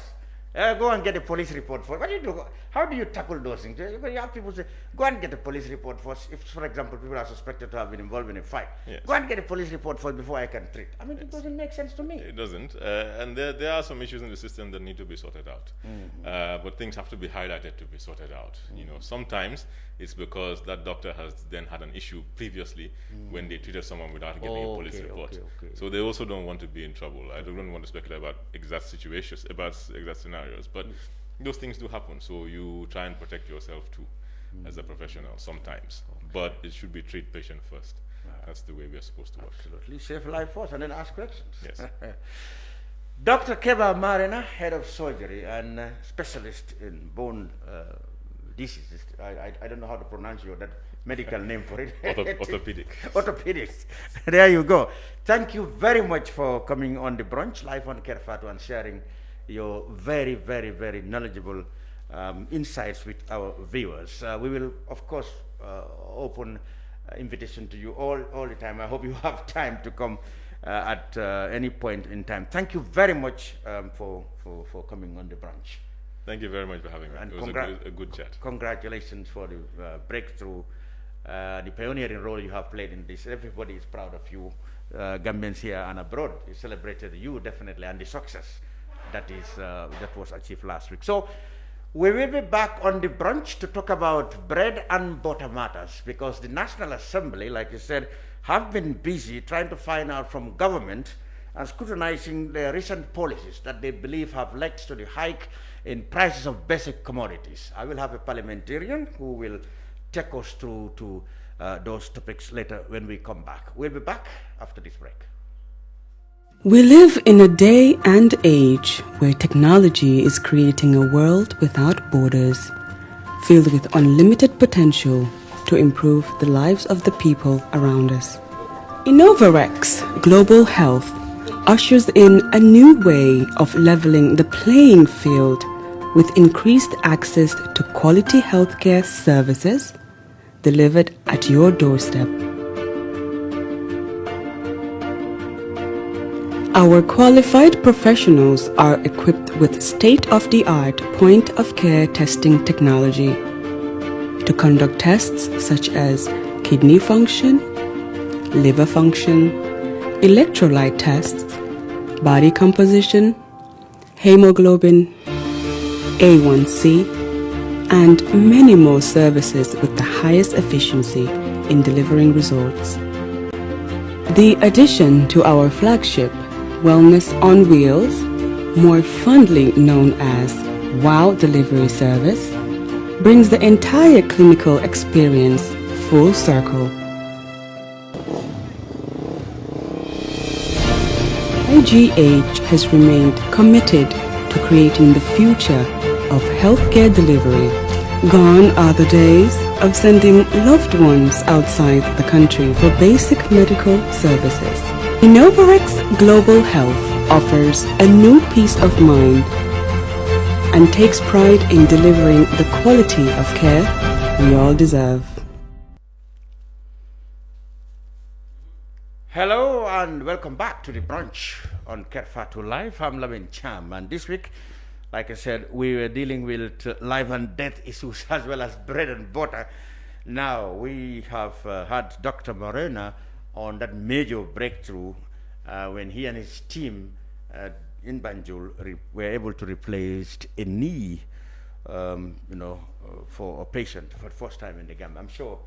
Go and get a police report for." What do you do? How do you tackle those things? You have people say, "Go and get a police report first." If, for example, people are suspected to have been involved in a fight, go and get a police report first before I can treat. I mean, it doesn't make sense to me. It doesn't, and there are some issues in the system that need to be sorted out. But things have to be highlighted to be sorted out. Sometimes it's because that doctor has then had an issue previously when they treated someone without getting a police report. So they also don't want to be in trouble. I don't want to speculate about exact situations, about exact scenarios, but those things do happen. So you try and protect yourself too, as a professional sometimes. But it should be treat patient first. That's the way we are supposed to work. Absolutely. Save life first and then ask questions. Yes. Dr. Kebba Marenah, head of surgery and specialist in bone diseases. I don't know how to pronounce that medical name for it. Orthopaedic. Orthopaedics. There you go. Thank you very much for coming on the brunch live on Kerr, Fatou, and sharing your very, very, very knowledgeable insights with our viewers. We will, of course, open invitation to you all the time. I hope you have time to come at any point in time. Thank you very much for coming on the brunch. Thank you very much for having me. And it was a good chat. Congratulations for the breakthrough, the pioneering role you have played in this. Everybody is proud of you, Gambians here and abroad. We celebrated you definitely and the success that was achieved last week. So we will be back on the brunch to talk about bread and butter matters, because the National Assembly, like you said, have been busy trying to find out from government and scrutinizing the recent policies that they believe have led to the hike in prices of basic commodities. I will have a parliamentarian who will take us through to those topics later when we come back. We'll be back after this break. We live in a day and age where technology is creating a world without borders, filled with unlimited potential to improve the lives of the people around us. Innovarex Global Health ushers in a new way of leveling the playing field with increased access to quality healthcare services delivered at your doorstep. Our qualified professionals are equipped with state-of-the-art point-of-care testing technology to conduct tests such as kidney function, liver function, electrolyte tests, body composition, hemoglobin, A1C, and many more services with the highest efficiency in delivering results. The addition to our flagship Wellness on Wheels, more fondly known as WOW Delivery Service, brings the entire clinical experience full circle. IGH has remained committed to creating the future of healthcare delivery Gone are the days of sending loved ones outside the country for basic medical services. Innovarex Global Health offers a new peace of mind and takes pride in delivering the quality of care we all deserve. Hello and welcome back to the brunch on Kerr Fatou Live. I'm Lavin Cham, and this week, like I said, we were dealing with life and death issues as well as bread and butter. Now we have had Dr. Marenah on that major breakthrough when he and his team in Banjul were able to replace a knee, for a patient for the first time in the Gambia. I'm sure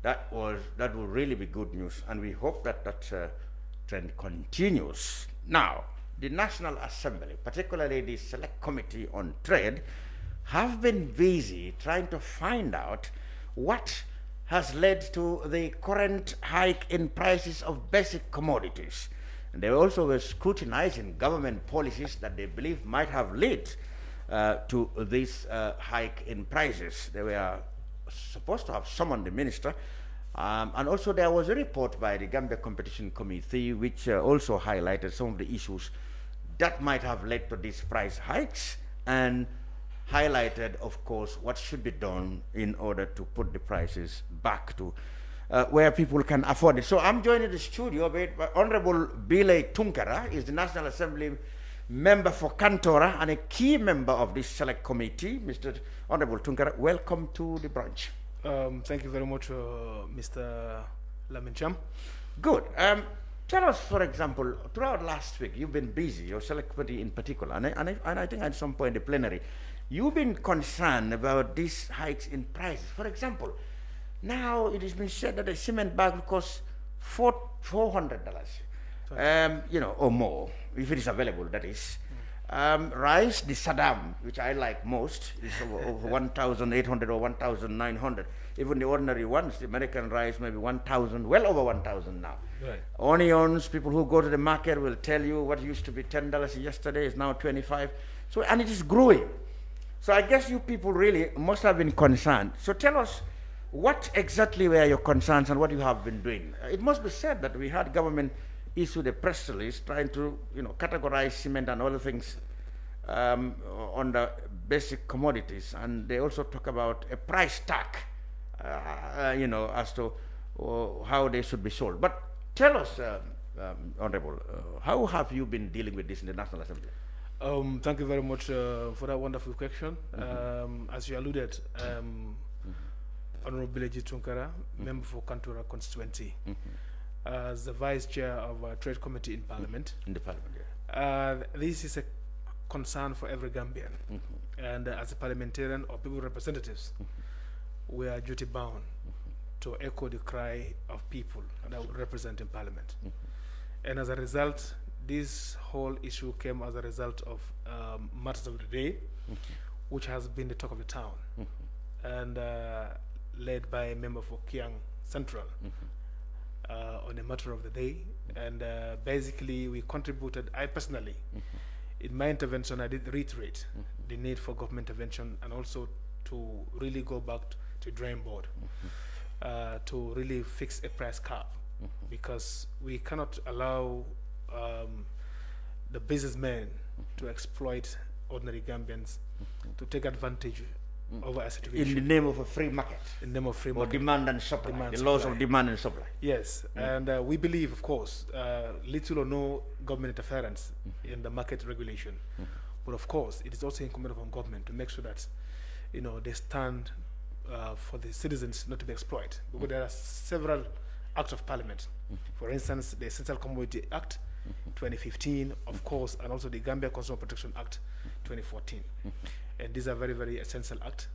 that will really be good news, and we hope that trend continues. Now, the National Assembly, particularly the Select Committee on Trade, have been busy trying to find out what has led to the current hike in prices of basic commodities. And they also were scrutinizing government policies that they believe might have led to this hike in prices. They were supposed to have summoned the minister, and also there was a report by the Gambia Competition Committee which also highlighted some of the issues that might have led to these price hikes, and highlighted, of course, what should be done in order to put the prices back to where people can afford it. So I'm joining the studio by Honorable Billay Tunkara, is the National Assembly member for Kantora and a key member of this select committee. Mr. Honorable Tunkara, welcome to the brunch. Thank you very much, Mr. Lamincham. Good. Tell us, for example, throughout last week, you've been busy, your select committee in particular, and I think at some point in the plenary, you've been concerned about these hikes in prices. For example, now it has been said that a cement bag will cost $400, or more, if it is available, that is. Rice, the Saddam, which I like most, is over 1,800 or 1,900. Even the ordinary ones, the American rice, maybe 1,000, well over 1,000 now. Right. Onions, people who go to the market will tell you what used to be $10 yesterday is now 25. So, and it is growing. So I guess you people really must have been concerned. So tell us, what exactly were your concerns and what you have been doing? It must be said that we had government issue the press release trying to, categorize cement and other things under basic commodities, and they also talk about a price tag, as to how they should be sold. But tell us, Honorable, how have you been dealing with this in the National Assembly? Thank you very much for that wonderful question. As you alluded, Honorable Billay Tunkara, member for Kantora constituency, as the vice chair of a trade committee in Parliament. In the Parliament, this is a concern for every Gambian, and as a parliamentarian or people representatives, we are duty bound to echo the cry of people that we represent in Parliament. And as a result, this whole issue came as a result of matters of the day, which has been the talk of the town, and led by a member for Kiang Central on a matter of the day. And basically we contributed, I personally, in my intervention, I did reiterate the need for government intervention, and also to really go back to drawing board to really fix a price cap, because we cannot allow the businessmen to exploit ordinary Gambians, to take advantage over a situation. In the name of a free market. In the name of free or market. Demand and supply. The laws of demand and supply. Yes, and we believe, of course, little or no government interference in the market regulation. But of course, it is also incumbent upon government to make sure that, they stand for the citizens not to be exploited. Because there are several acts of parliament. For instance, the Essential Commodity Act 2015, of course, and also the Gambia Consumer Protection Act 2014. And these are very, very essential acts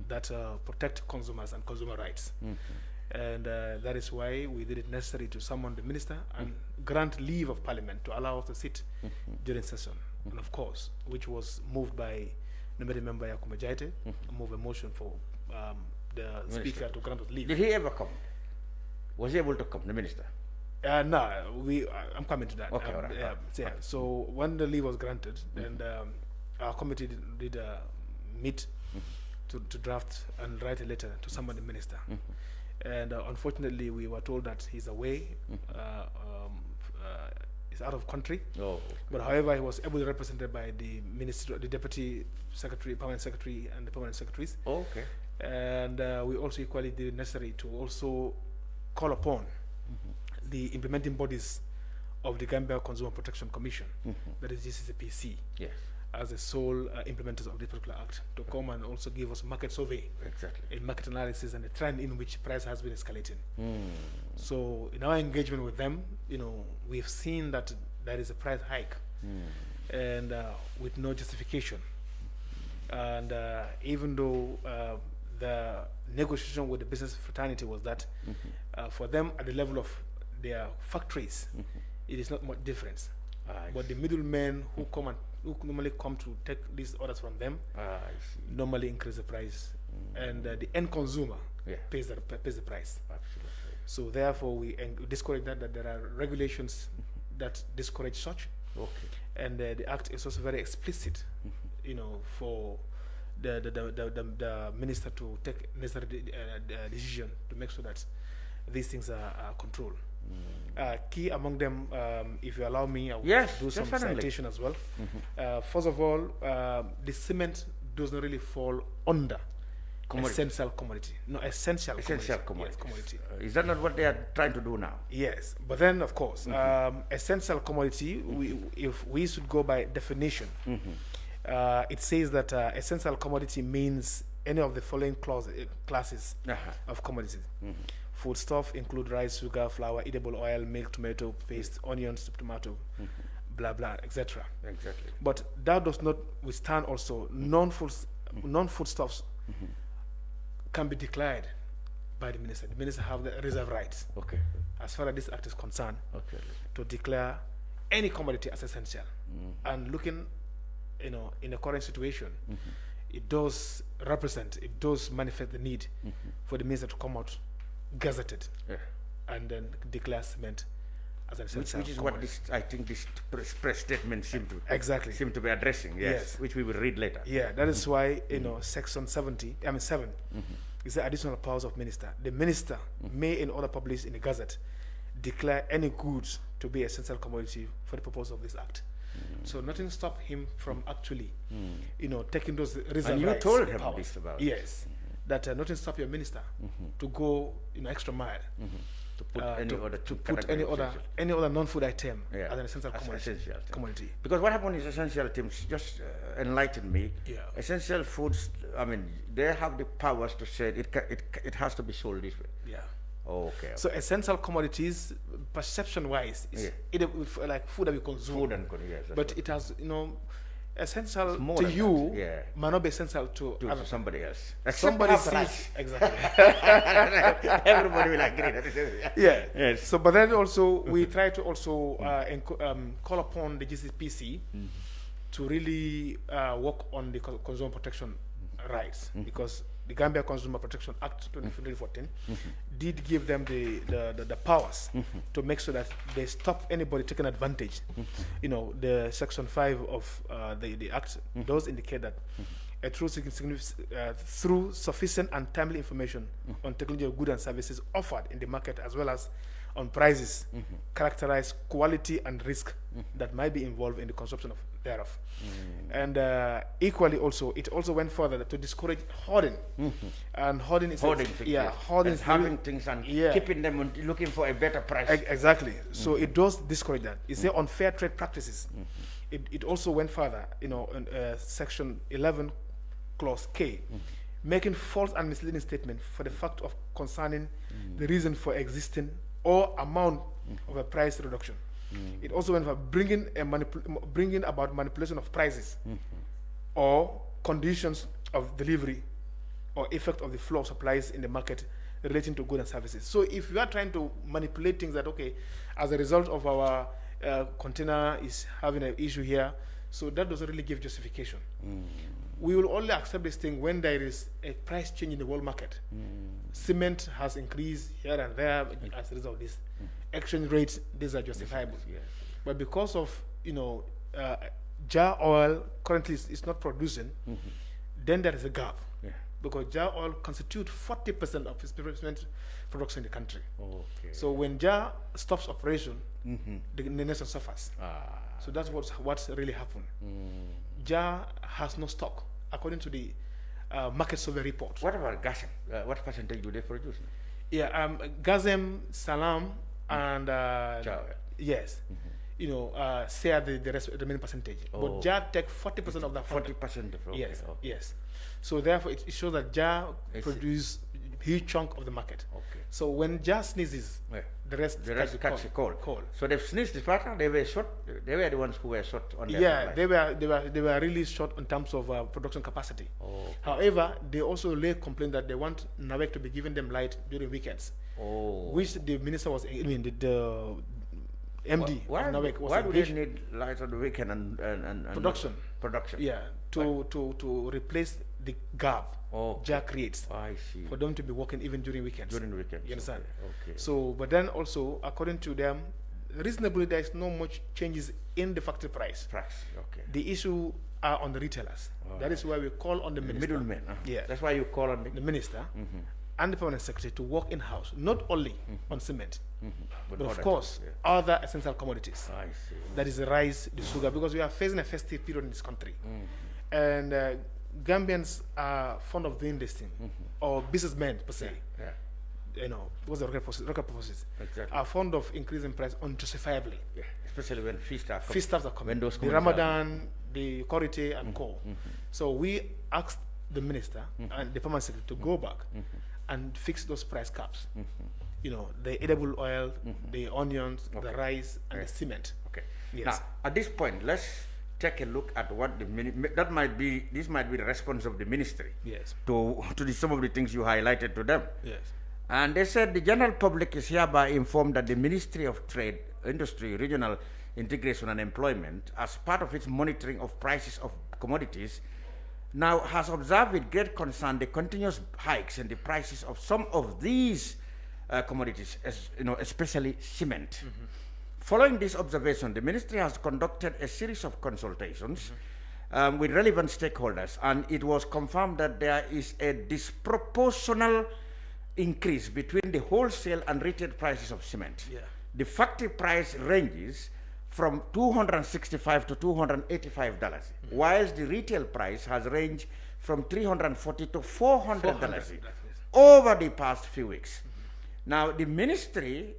that protect consumers and consumer rights. And that is why we did it necessary to summon the minister and grant leave of parliament to allow us to sit during session. And of course, which was moved by Nomadi member Yakuma Jaite, move a motion for the speaker to grant us leave. Did he ever come? Was he able to come, the minister? No, I'm coming to that. Okay, all right. Yeah. So when the leave was granted, and our committee did meet to draft and write a letter to someone, the minister. And unfortunately, we were told that he's away, he's out of country. Oh, okay. But however, he was ably represented by the minister, the deputy secretary, permanent secretary, and the permanent secretaries. Oh, okay. And we also equally did necessary to also call upon the implementing bodies of the Gambia Consumer Protection Commission, that is GCCPC, yes, as the sole implementers of this particular act, to come and also give us a market survey, exactly, a market analysis, and the trend in which price has been escalating. So in our engagement with them, we've seen that there is a price hike, and with no justification. And even though the negotiation with the business fraternity was that for them at the level of their factories, it is not much difference. But the middlemen who normally come to take these orders from them normally increase the price, and the end consumer pays the price. Absolutely. So therefore, we discourage that there are regulations that discourage such. Okay. And the act is also very explicit, for the minister to take necessary decision to make sure that these things are controlled. Key among them, if you allow me, I will do some citation as well. First of all, the cement does not really fall under essential commodity. No, essential commodity. Yes, commodity. Is that not what they are trying to do now? Yes, but then of course, essential commodity, if we should go by definition, it says that essential commodity means any of the following classes of commodities. Foodstuff include rice, sugar, flour, edible oil, milk, tomato paste, onions, tomato, blah blah, etc. Exactly. But that does not withstand also non-foodstuffs can be declared by the minister. The minister have the reserve rights. Okay. As far as this act is concerned, to declare any commodity as essential. And looking, in the current situation, it does manifest the need for the minister to come out gazetted and then declare cement as an essential which is commodity. what I think this press statement seem to be addressing. Yes, which we will read later. Yeah, that is why section 7 is the additional powers of minister. The minister may, in order published in the gazette, declare any goods to be essential commodity for the purpose of this act. So nothing stopped him from actually, taking those reserve and you rights. told him powers. this about yes, that nothing stopped your minister to go extra mile to put any other non-food item as an essential commodity. Because what happened is essential items just enlightened me. Essential foods, I mean, they have the powers to say it has to be sold this way. Yeah. Okay. So essential commodities, perception-wise, is either like food that we consume. But it has, essential to you might not be essential to somebody else. Somebody sees exactly. Everybody will agree that it is. Yes. So, but then also we try to also call upon the GCPC to really work on the consumer protection rights, because the Gambia Consumer Protection Act 2014 did give them the powers to make sure that they stop anybody taking advantage. The section 5 of the act does indicate that through sufficient and timely information on technology of goods and services offered in the market, as well as on prices, characterize quality and risk that might be involved in the consumption thereof. And equally also, it also went further to discourage hoarding. And hoarding is hoarding, having things and keeping them and looking for a better price. Exactly. So it does discourage that. It's the unfair trade practices. It also went further, in section 11 clause K, making false and misleading statement for the fact of concerning the reason for existing or amount of a price reduction. It also went for bringing about manipulation of prices or conditions of delivery or effect of the flow of supplies in the market relating to goods and services. So if you are trying to manipulate things that, as a result of our container is having an issue here, so that doesn't really give justification. We will only accept this thing when there is a price change in the world market. Cement has increased here and there as a result of this. Exchange rates, these are justifiable. But because of, jar oil currently is not producing, then there is a gap because jar oil constitutes 40% of cement production in the country. Okay. So when jar stops operation, the nation suffers. So that's what's really happened. Jar has no stock, according to the market survey report. What about Gazem? What percentage do they produce? Yeah, Gazem, Salam, and yes, you know, share the remaining percentage. But Jar take 40% of that. 40%. Yes, yes. So therefore, it shows that Jar produce huge chunk of the market. Okay. So when Jar sneezes, the rest catch a cold. So they've sneezed this pattern. They were short. They were the ones who were short on their supply. they were really short in terms of production capacity. However, they also lay complaint that they want NAWEC to be giving them light during weekends. Which the minister was, I mean, the MD why of NAWEC was why do they need light on the weekend and production? Production. Yeah, to replace the gap Jar creates. I see. For them to be working even during weekends. During the weekends. You understand? Okay. So, but then also, according to them, reasonably there is no much changes in the factory price. Okay. The issue are on the retailers. That is why we call on the minister. Middlemen. Yeah. That's why you call on the minister and the permanent secretary to work in house, not only on cement, but of course other essential commodities. I see. That is the rice, the sugar, because we are facing a festive period in this country, and Gambians are fond of doing this thing, or businessmen per se. You know, because the record purposes are fond of increasing price unjustifiably. Yeah. Especially when feast are coming. Feast are coming. The Ramadan, the Korite, and Co. So we asked the minister and the permanent secretary to go back and fix those price caps. You know, the edible oil, the onions, the rice, and the cement. Okay. Yes. Now, at this point, let's take a look at what this might be the response of the ministry. Yes. To some of the things you highlighted to them. Yes. And they said the general public is hereby informed that the Ministry of Trade, Industry, Regional Integration and Employment, as part of its monitoring of prices of commodities, now has observed with great concern the continuous hikes in the prices of some of these commodities, especially cement. Following this observation, the ministry has conducted a series of consultations with relevant stakeholders, and it was confirmed that there is a disproportional increase between the wholesale and retail prices of cement. The factory price ranges from $265 to $285, whilst the retail price has ranged from $340 to $400 over the past few weeks. Now, the ministry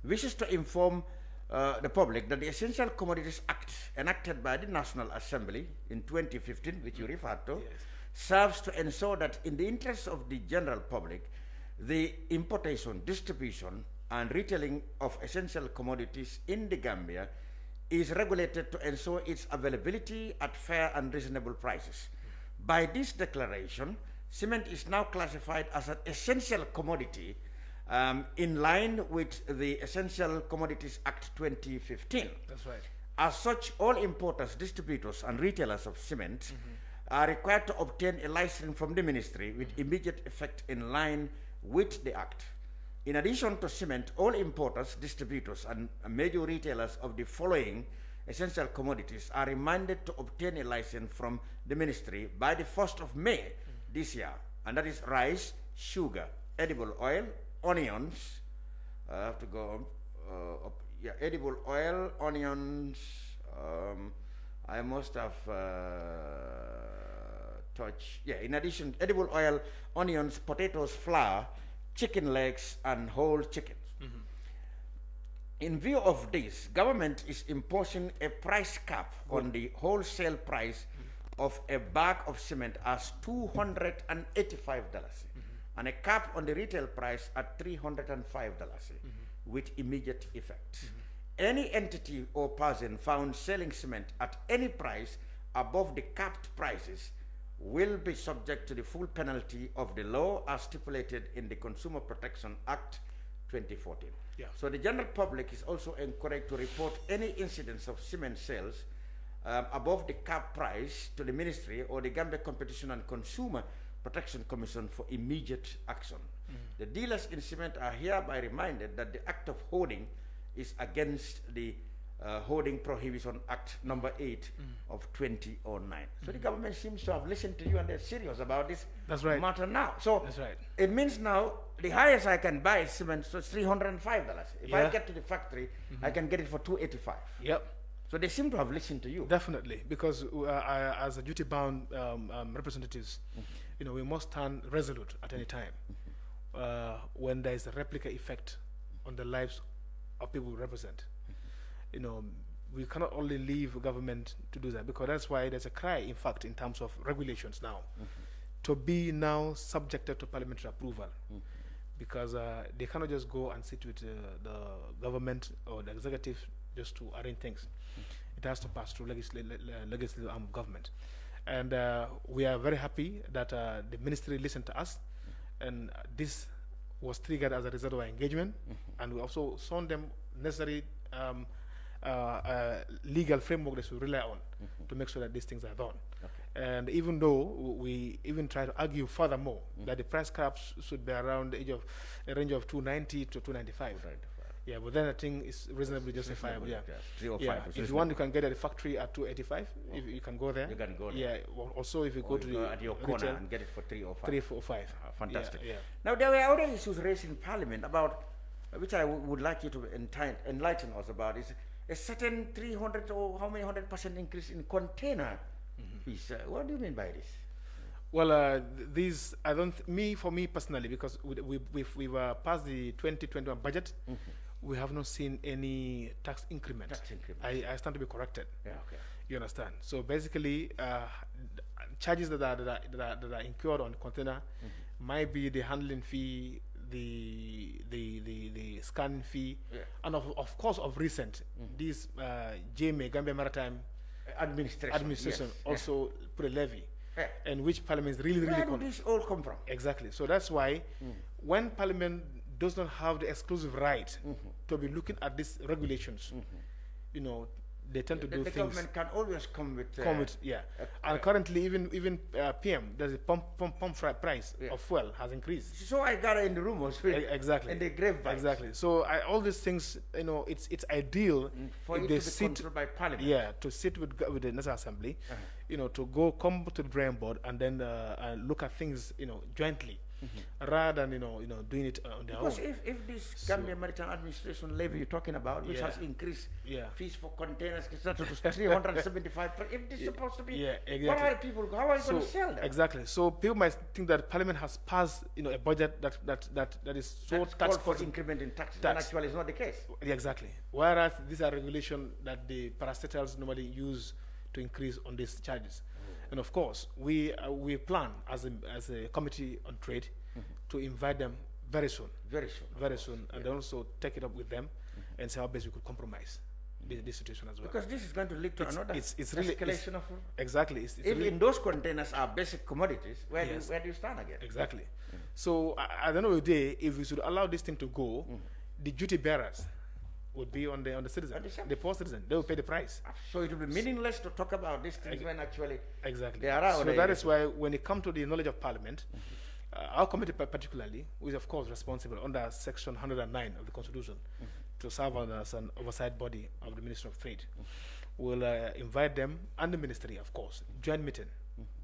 wishes to inform the public that the Essential Commodities Act, enacted by the National Assembly in 2015, which you referred to, serves to ensure that in the interests of the general public, the importation, distribution, and retailing of essential commodities in the Gambia is regulated to ensure its availability at fair and reasonable prices. By this declaration, cement is now classified as an essential commodity in line with the Essential Commodities Act 2015. That's right. As such, all importers, distributors, and retailers of cement are required to obtain a license from the ministry with immediate effect in line with the Act. In addition to cement, all importers, distributors, and major retailers of the following essential commodities are reminded to obtain a license from the ministry by the 1st of May this year, and that is rice, sugar, edible oil, onions. I have to go up. Yeah, edible oil, onions. I must have touched. Yeah, in addition, edible oil, onions, potatoes, flour, chicken legs, and whole chickens. In view of this, government is imposing a price cap on the wholesale price of a bag of cement as $285 and a cap on the retail price at $305 with immediate effect. Any entity or person found selling cement at any price above the capped prices will be subject to the full penalty of the law as stipulated in the Consumer Protection Act 2014. So the general public is also encouraged to report any incidents of cement sales above the cap price to the ministry or the Gambia Competition and Consumer Protection Commission for immediate action. The dealers in cement are hereby reminded that the act of hoarding is against the Hoarding Prohibition Act number 8 of 2009. So the government seems to have listened to you and they're serious about this matter now. So that's right. It means now the highest I can buy cement so it's $305. If I get to the factory, I can get it for $285. Yep. So they seem to have listened to you. Definitely, because as a duty-bound representatives, you know, we must stand resolute at any time when there is a replica effect on the lives of people we represent. You know, we cannot only leave government to do that, because that's why there's a cry, in fact, in terms of regulations now, to be now subjected to parliamentary approval, because they cannot just go and sit with the government or the executive just to arrange things. It has to pass through legislative arm of government. And we are very happy that the ministry listened to us, and this was triggered as a result of our engagement, and we also shown them necessary legal framework that we rely on to make sure that these things are done. And even though we even try to argue furthermore that the price caps should be around the age of a range of 290 to 295. Yeah, but then I think it's reasonably justifiable. Yeah, 305. If you want, you can get at the factory at 285. If you can go there. You can go there. Yeah. Also, if you go to the at your corner and get it for 305. 345. Fantastic. Yeah. Now there were other issues raised in Parliament about which I would like you to enlighten us about. Is a certain 300 or how many 100% increase in container fees. What do you mean by this? Well, these for me personally, because we were past the 2021 budget. We have not seen any tax increment. I stand to be corrected. Yeah, okay. You understand? So basically, charges that are incurred on container might be the handling fee, the scanning fee, and of course of recent, this GMA, Gambia Maritime Administration also put a levy, and which Parliament is really Where do this all come from? Exactly. So that's why when Parliament does not have the exclusive right to be looking at these regulations, you know, they tend to do the things. Government can always come with and currently even PM, there's a pump price of fuel has increased. So I got in the rumors exactly in the grapevine. Exactly. So all these things, you know, it's ideal for if it they to be sit controlled by Parliament. Yeah, to sit with the National Assembly, you know, to come to the drawing board and then look at things, you know, jointly. Rather than you know doing it on their own. Because if this Gambia Maritime Administration levy you're talking about, which has increased fees for containers, to 375, if this is supposed to be, exactly. What are people? How are you going to sell them? Exactly. So people might think that Parliament has passed, you know, a budget that is so tax for increment in taxes. And actually, it's not the case. Exactly. Whereas these are regulations that the parastatals normally use to increase on these charges. And of course, we plan as a committee on trade to invite them very soon, and then also take it up with them and see how best we could compromise this situation as well. Because this is going to lead to another escalation of exactly. If in those containers are basic commodities, where do you stand again? Exactly. So at the end of the day, if we should allow this thing to go, the duty bearers would be on the citizen, the poor citizen. They will pay the price. So it will be meaningless to talk about these things when actually they are out. So that is why when it comes to the knowledge of Parliament, our committee particularly, who is of course responsible under Section 109 of the Constitution to serve as an oversight body of the Ministry of Trade, will invite them and the ministry, of course, joint meeting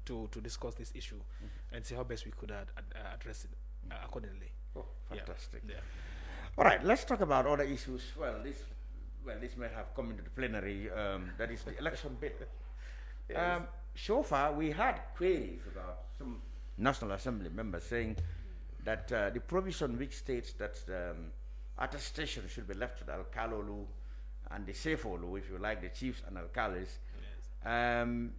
to discuss this issue and see how best we could address it accordingly. Oh, fantastic. Yeah. All right, let's talk about other issues. This may have come into the plenary. That is the election bill. So far, we had queries about some National Assembly members saying that the provision which states that attestation should be left to the Alkalolu and the Sefolu, if you like, the chiefs and alcaldes,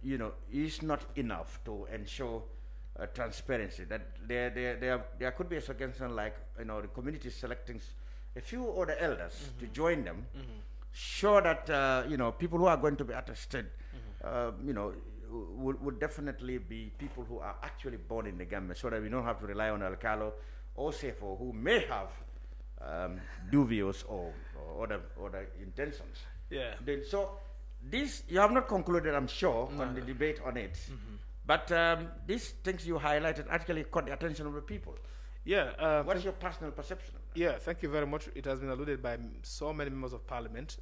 you know, is not enough to ensure transparency. That there could be a suggestion like, you know, the community selecting a few other elders to join them, sure that you know, people who are going to be attested, you know, would definitely be people who are actually born in the Gambia, so that we don't have to rely on Alcalo or Sefo, who may have dubious or other intentions. Yeah. So this you have not concluded, I'm sure, on the debate on it. But these things you highlighted actually caught the attention of the people. Yeah. What's your personal perception of that? Yeah, thank you very much. It has been alluded by so many members of parliament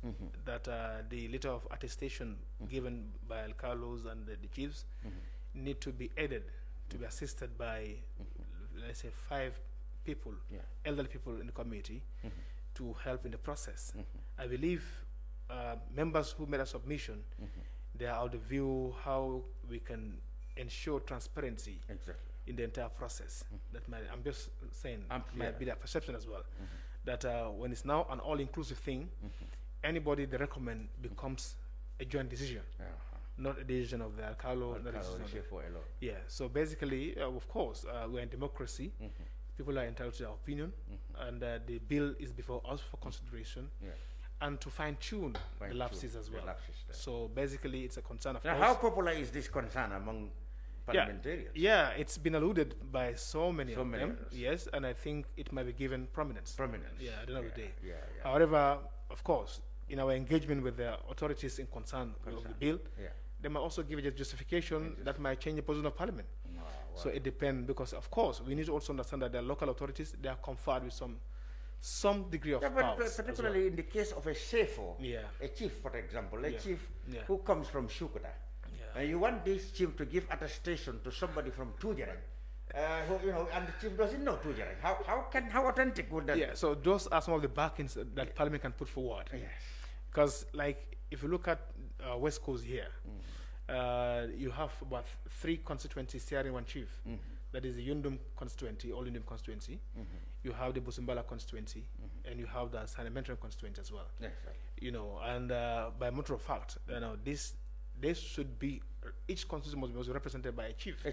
that the letter of attestation given by alcalos and the chiefs need to be aided, to be assisted by, let's say, 5 people, elderly people in the community, to help in the process. I believe members who made a submission, they are of the view how we can ensure transparency in the entire process. That might, I'm just saying, might be their perception as well. That when it's now an all-inclusive thing, anybody they recommend becomes a joint decision, not a decision of the alcalo. Yeah. So basically, of course, we're in democracy. People are entitled to their opinion, and the bill is before us for consideration. And to fine-tune the lapses as well. So basically, it's a concern of now, how popular is this concern among parliamentarians? Yeah, it's been alluded by so many of them. Yes, and I think it might be given prominence. Yeah, at the end of the day. However, of course, in our engagement with the authorities in concern of the bill, they might also give a justification that might change the position of parliament. So it depends, because of course we need to also understand that the local authorities, they are conferred with some degree of powers. Particularly in the case of a SEFO, a chief, for example, a chief who comes from Sukuta, and you want this chief to give attestation to somebody from Tujereng, who, you know, and the chief doesn't know Tujereng. How authentic would that? Yeah, so those are some of the backings that Parliament can put forward. Because, like, if you look at West Coast here, you have about 3 constituencies sharing one chief. That is the Yundum constituency, All Yundum constituency. You have the Busumbala constituency, and you have the Sanementran constituency as well. You know, and by matter of fact, you know, this should be, each constituency must be represented by a chief.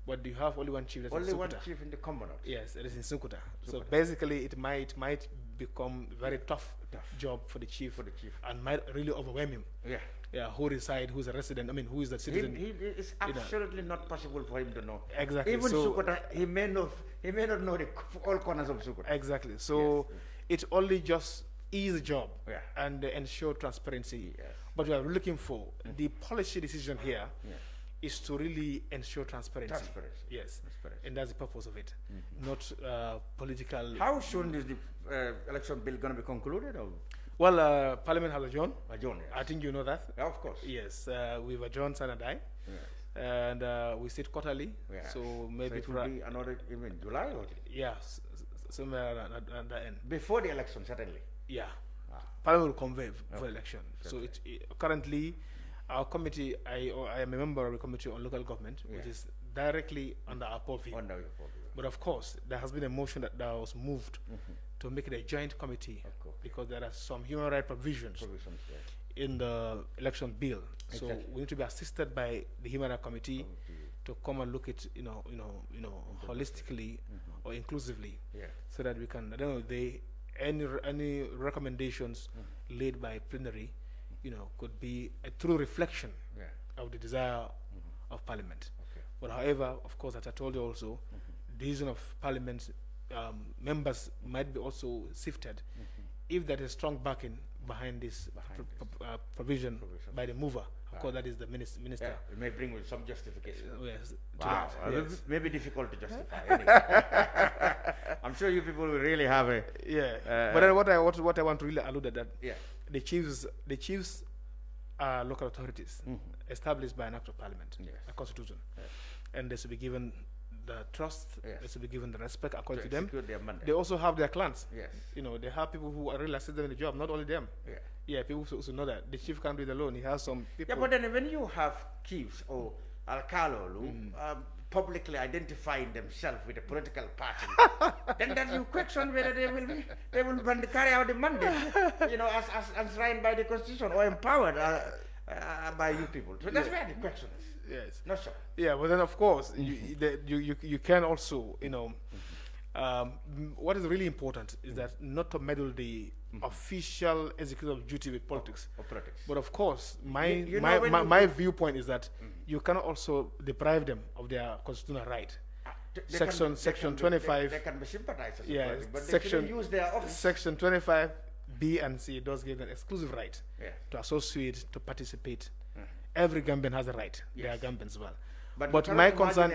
But you have only one chief. That's only in one chief in the Commonwealth. Yes, it is in Sukuta. So basically, it might become a very tough job for the chief, and might really overwhelm him. Who reside, who's a resident, I mean, who is the citizen. It's absolutely not possible for him to know. Exactly. Even so, Sukuta, he may not know all corners of Sukuta. Exactly. So it's only just ease the job and ensure transparency. But we are looking for the policy decision here is to really ensure transparency. Yes. And that's the purpose of it. Not political. How soon is the election bill going to be concluded? Or? Well, Parliament has adjourned. I think you know that. Of course. Yes, we've adjourned Sanadai, and we sit quarterly. So maybe it will be another, even July or? Yes, somewhere at the end. Before the election, certainly. Parliament will convene for election. So currently, our committee, I am a member of the committee on local government, which is directly under our purview. But of course, there has been a motion that was moved to make it a joint committee, because there are some human rights provisions in the election bill. So we need to be assisted by the human rights committee to come and look at holistically or inclusively, so that we can, at the end of the day, any recommendations laid by plenary, could be a true reflection of the desire of Parliament. But however, of course, as I told you also, the decision of Parliament members might be also sifted if there is strong backing behind this provision by the mover. Of course, that is the minister. It may bring with some justification. Yes. Wow. It may be difficult to justify. Anyway. I'm sure you people will really have a. But then what I want to really allude at that the chiefs are local authorities established by an act of Parliament, a constitution, and they should be given the trust, they should be given the respect according to them. They also have their clans. They have people who are really assist them in the job, not only them. People should know that the chief can't do it alone. He has some people. But then when you have chiefs or alcalolu publicly identifying themselves with a political party, then you question whether they will carry out the mandate, as enshrined by the Constitution or empowered by you people. So that's where the question is. Yes. Not so. Yeah, but then of course you can also what is really important is that not to meddle the official executive duty with politics. But of course, my viewpoint is that you cannot also deprive them of their constitutional right. Section 25. They can be sympathizers. But they Section shouldn't use their office. Section 25 B and C does give them exclusive right to associate, to participate. Every Gambian has a right. They are Gambians as well. But my concern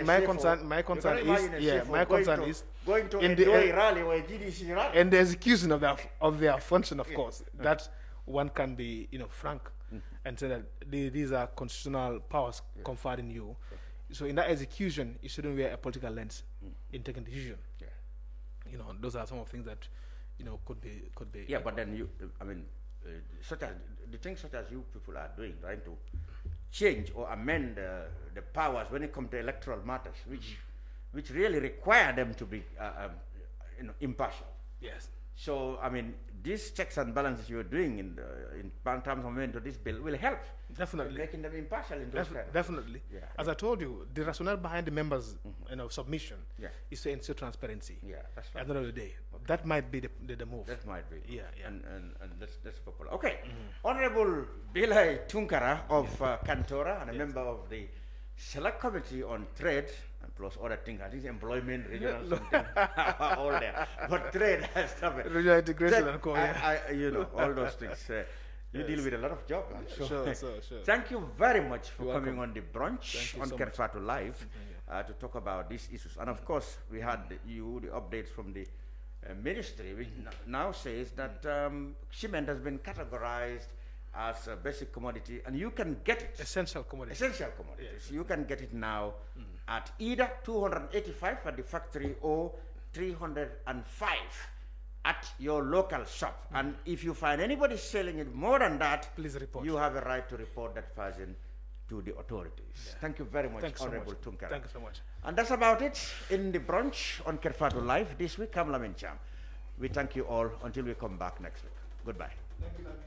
is going to in a rally or a GDC rally. and the execution of their function, of course. That one can be, frank and say that these are constitutional powers conferred in you. So in that execution, you shouldn't wear a political lens in taking decision. Those are some of the things that could be. Yeah, but then such as the things such as you people are doing, trying to change or amend the powers when it comes to electoral matters, which really require them to be impartial. Yes. So these checks and balances you are doing in terms of amendment to this bill will help. Definitely. Making them impartial in those Definitely. Yeah. As I told you, the rationale behind the members' submission Yeah. is to ensure transparency. Yeah, that's right. At the end of the day, that might be the move. That might be. Yeah. And that's popular. Okay. Honorable Billay Tunkara of Kantora and a member of the Select Committee on Trade and plus other things. I think employment, regional something, all there. But trade has stuff. Regional integration trade, and core, all those things. You deal with a lot of jobs. Sure. Thank you very much for coming welcome. on the brunch on Kerr Fatou Live to talk about these issues. And of course, we had the updates from the ministry, which now says that cement has been categorized as a basic commodity, and you can get it. Essential commodity. Yes. You can get it now at either 285 at the factory or 305 at your local shop. And if you find anybody selling it more than that, please report. You have a right to report that person to the authorities. Yeah. Thank you very much, Honorable Tunkara. Thank you so much. And that's about it in the brunch on Kerr Fatou Live this week. I'm Lamin Cham. We thank you all until we come back next week. Goodbye. Thank you, Lamin.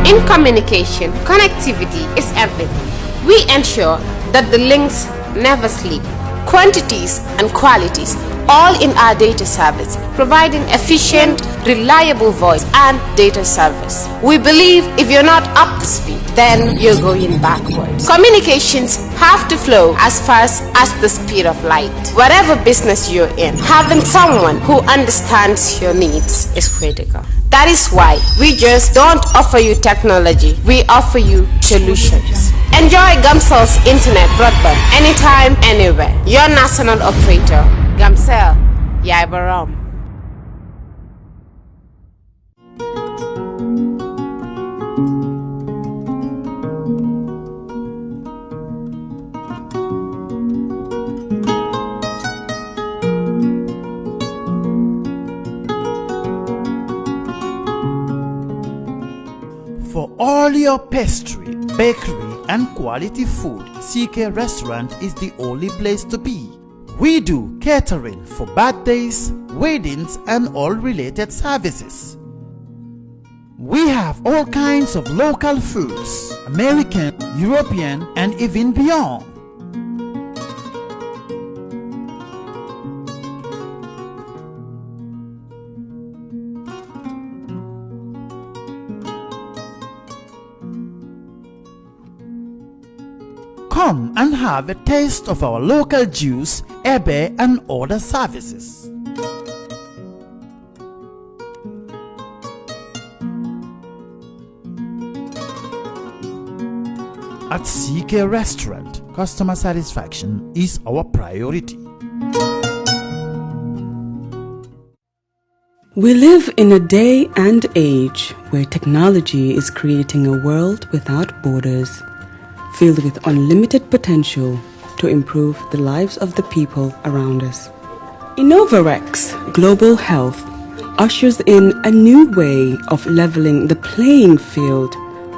In communication, connectivity is everything. We ensure that the links never sleep. Quantities and qualities, all in our data service, providing efficient, reliable voice and data service. We believe if you're not up to speed, then you're going backwards. Communications have to flow as fast as the speed of light. Whatever business you're in, having someone who understands your needs is critical. That is why we just don't offer you technology, we offer you solutions. Enjoy Gamcel's internet broadband anytime, anywhere. Your national operator, Gamcel, Yaibaram. For all your pastry, bakery, and quality food, CK Restaurant is the only place to be. We do catering for birthdays, weddings, and all related services. We have all kinds of local foods, American, European, and even beyond. Come and have a taste of our local juice, ebe, and other services. At CK Restaurant, customer satisfaction is our priority. We live in a day and age where technology is creating a world without borders, filled with unlimited potential to improve the lives of the people around us. Innovarex Global Health ushers in a new way of leveling the playing field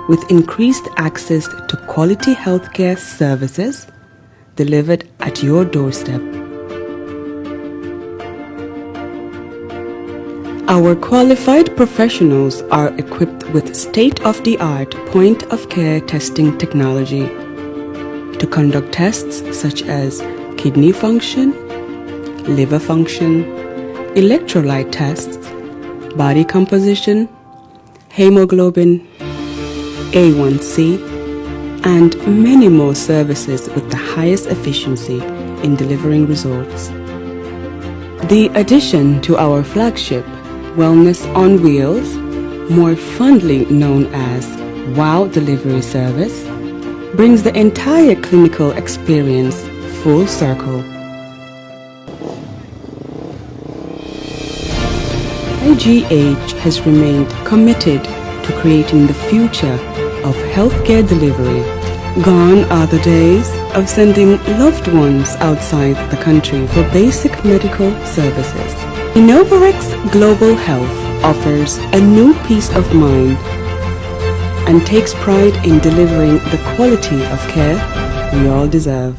with increased access to quality healthcare services delivered at your doorstep. Our qualified professionals are equipped with state-of-the-art point-of-care testing technology to conduct tests such as kidney function, liver function, electrolyte tests, body composition, hemoglobin, A1C, and many more services with the highest efficiency in delivering results. The addition to our flagship Wellness on Wheels, more fondly known as WOW Delivery Service, brings the entire clinical experience full circle. IGH has remained committed to creating the future of healthcare delivery. Gone are the days of sending loved ones outside the country for basic medical services. Innovarex Global Health offers a new peace of mind and takes pride in delivering the quality of care we all deserve.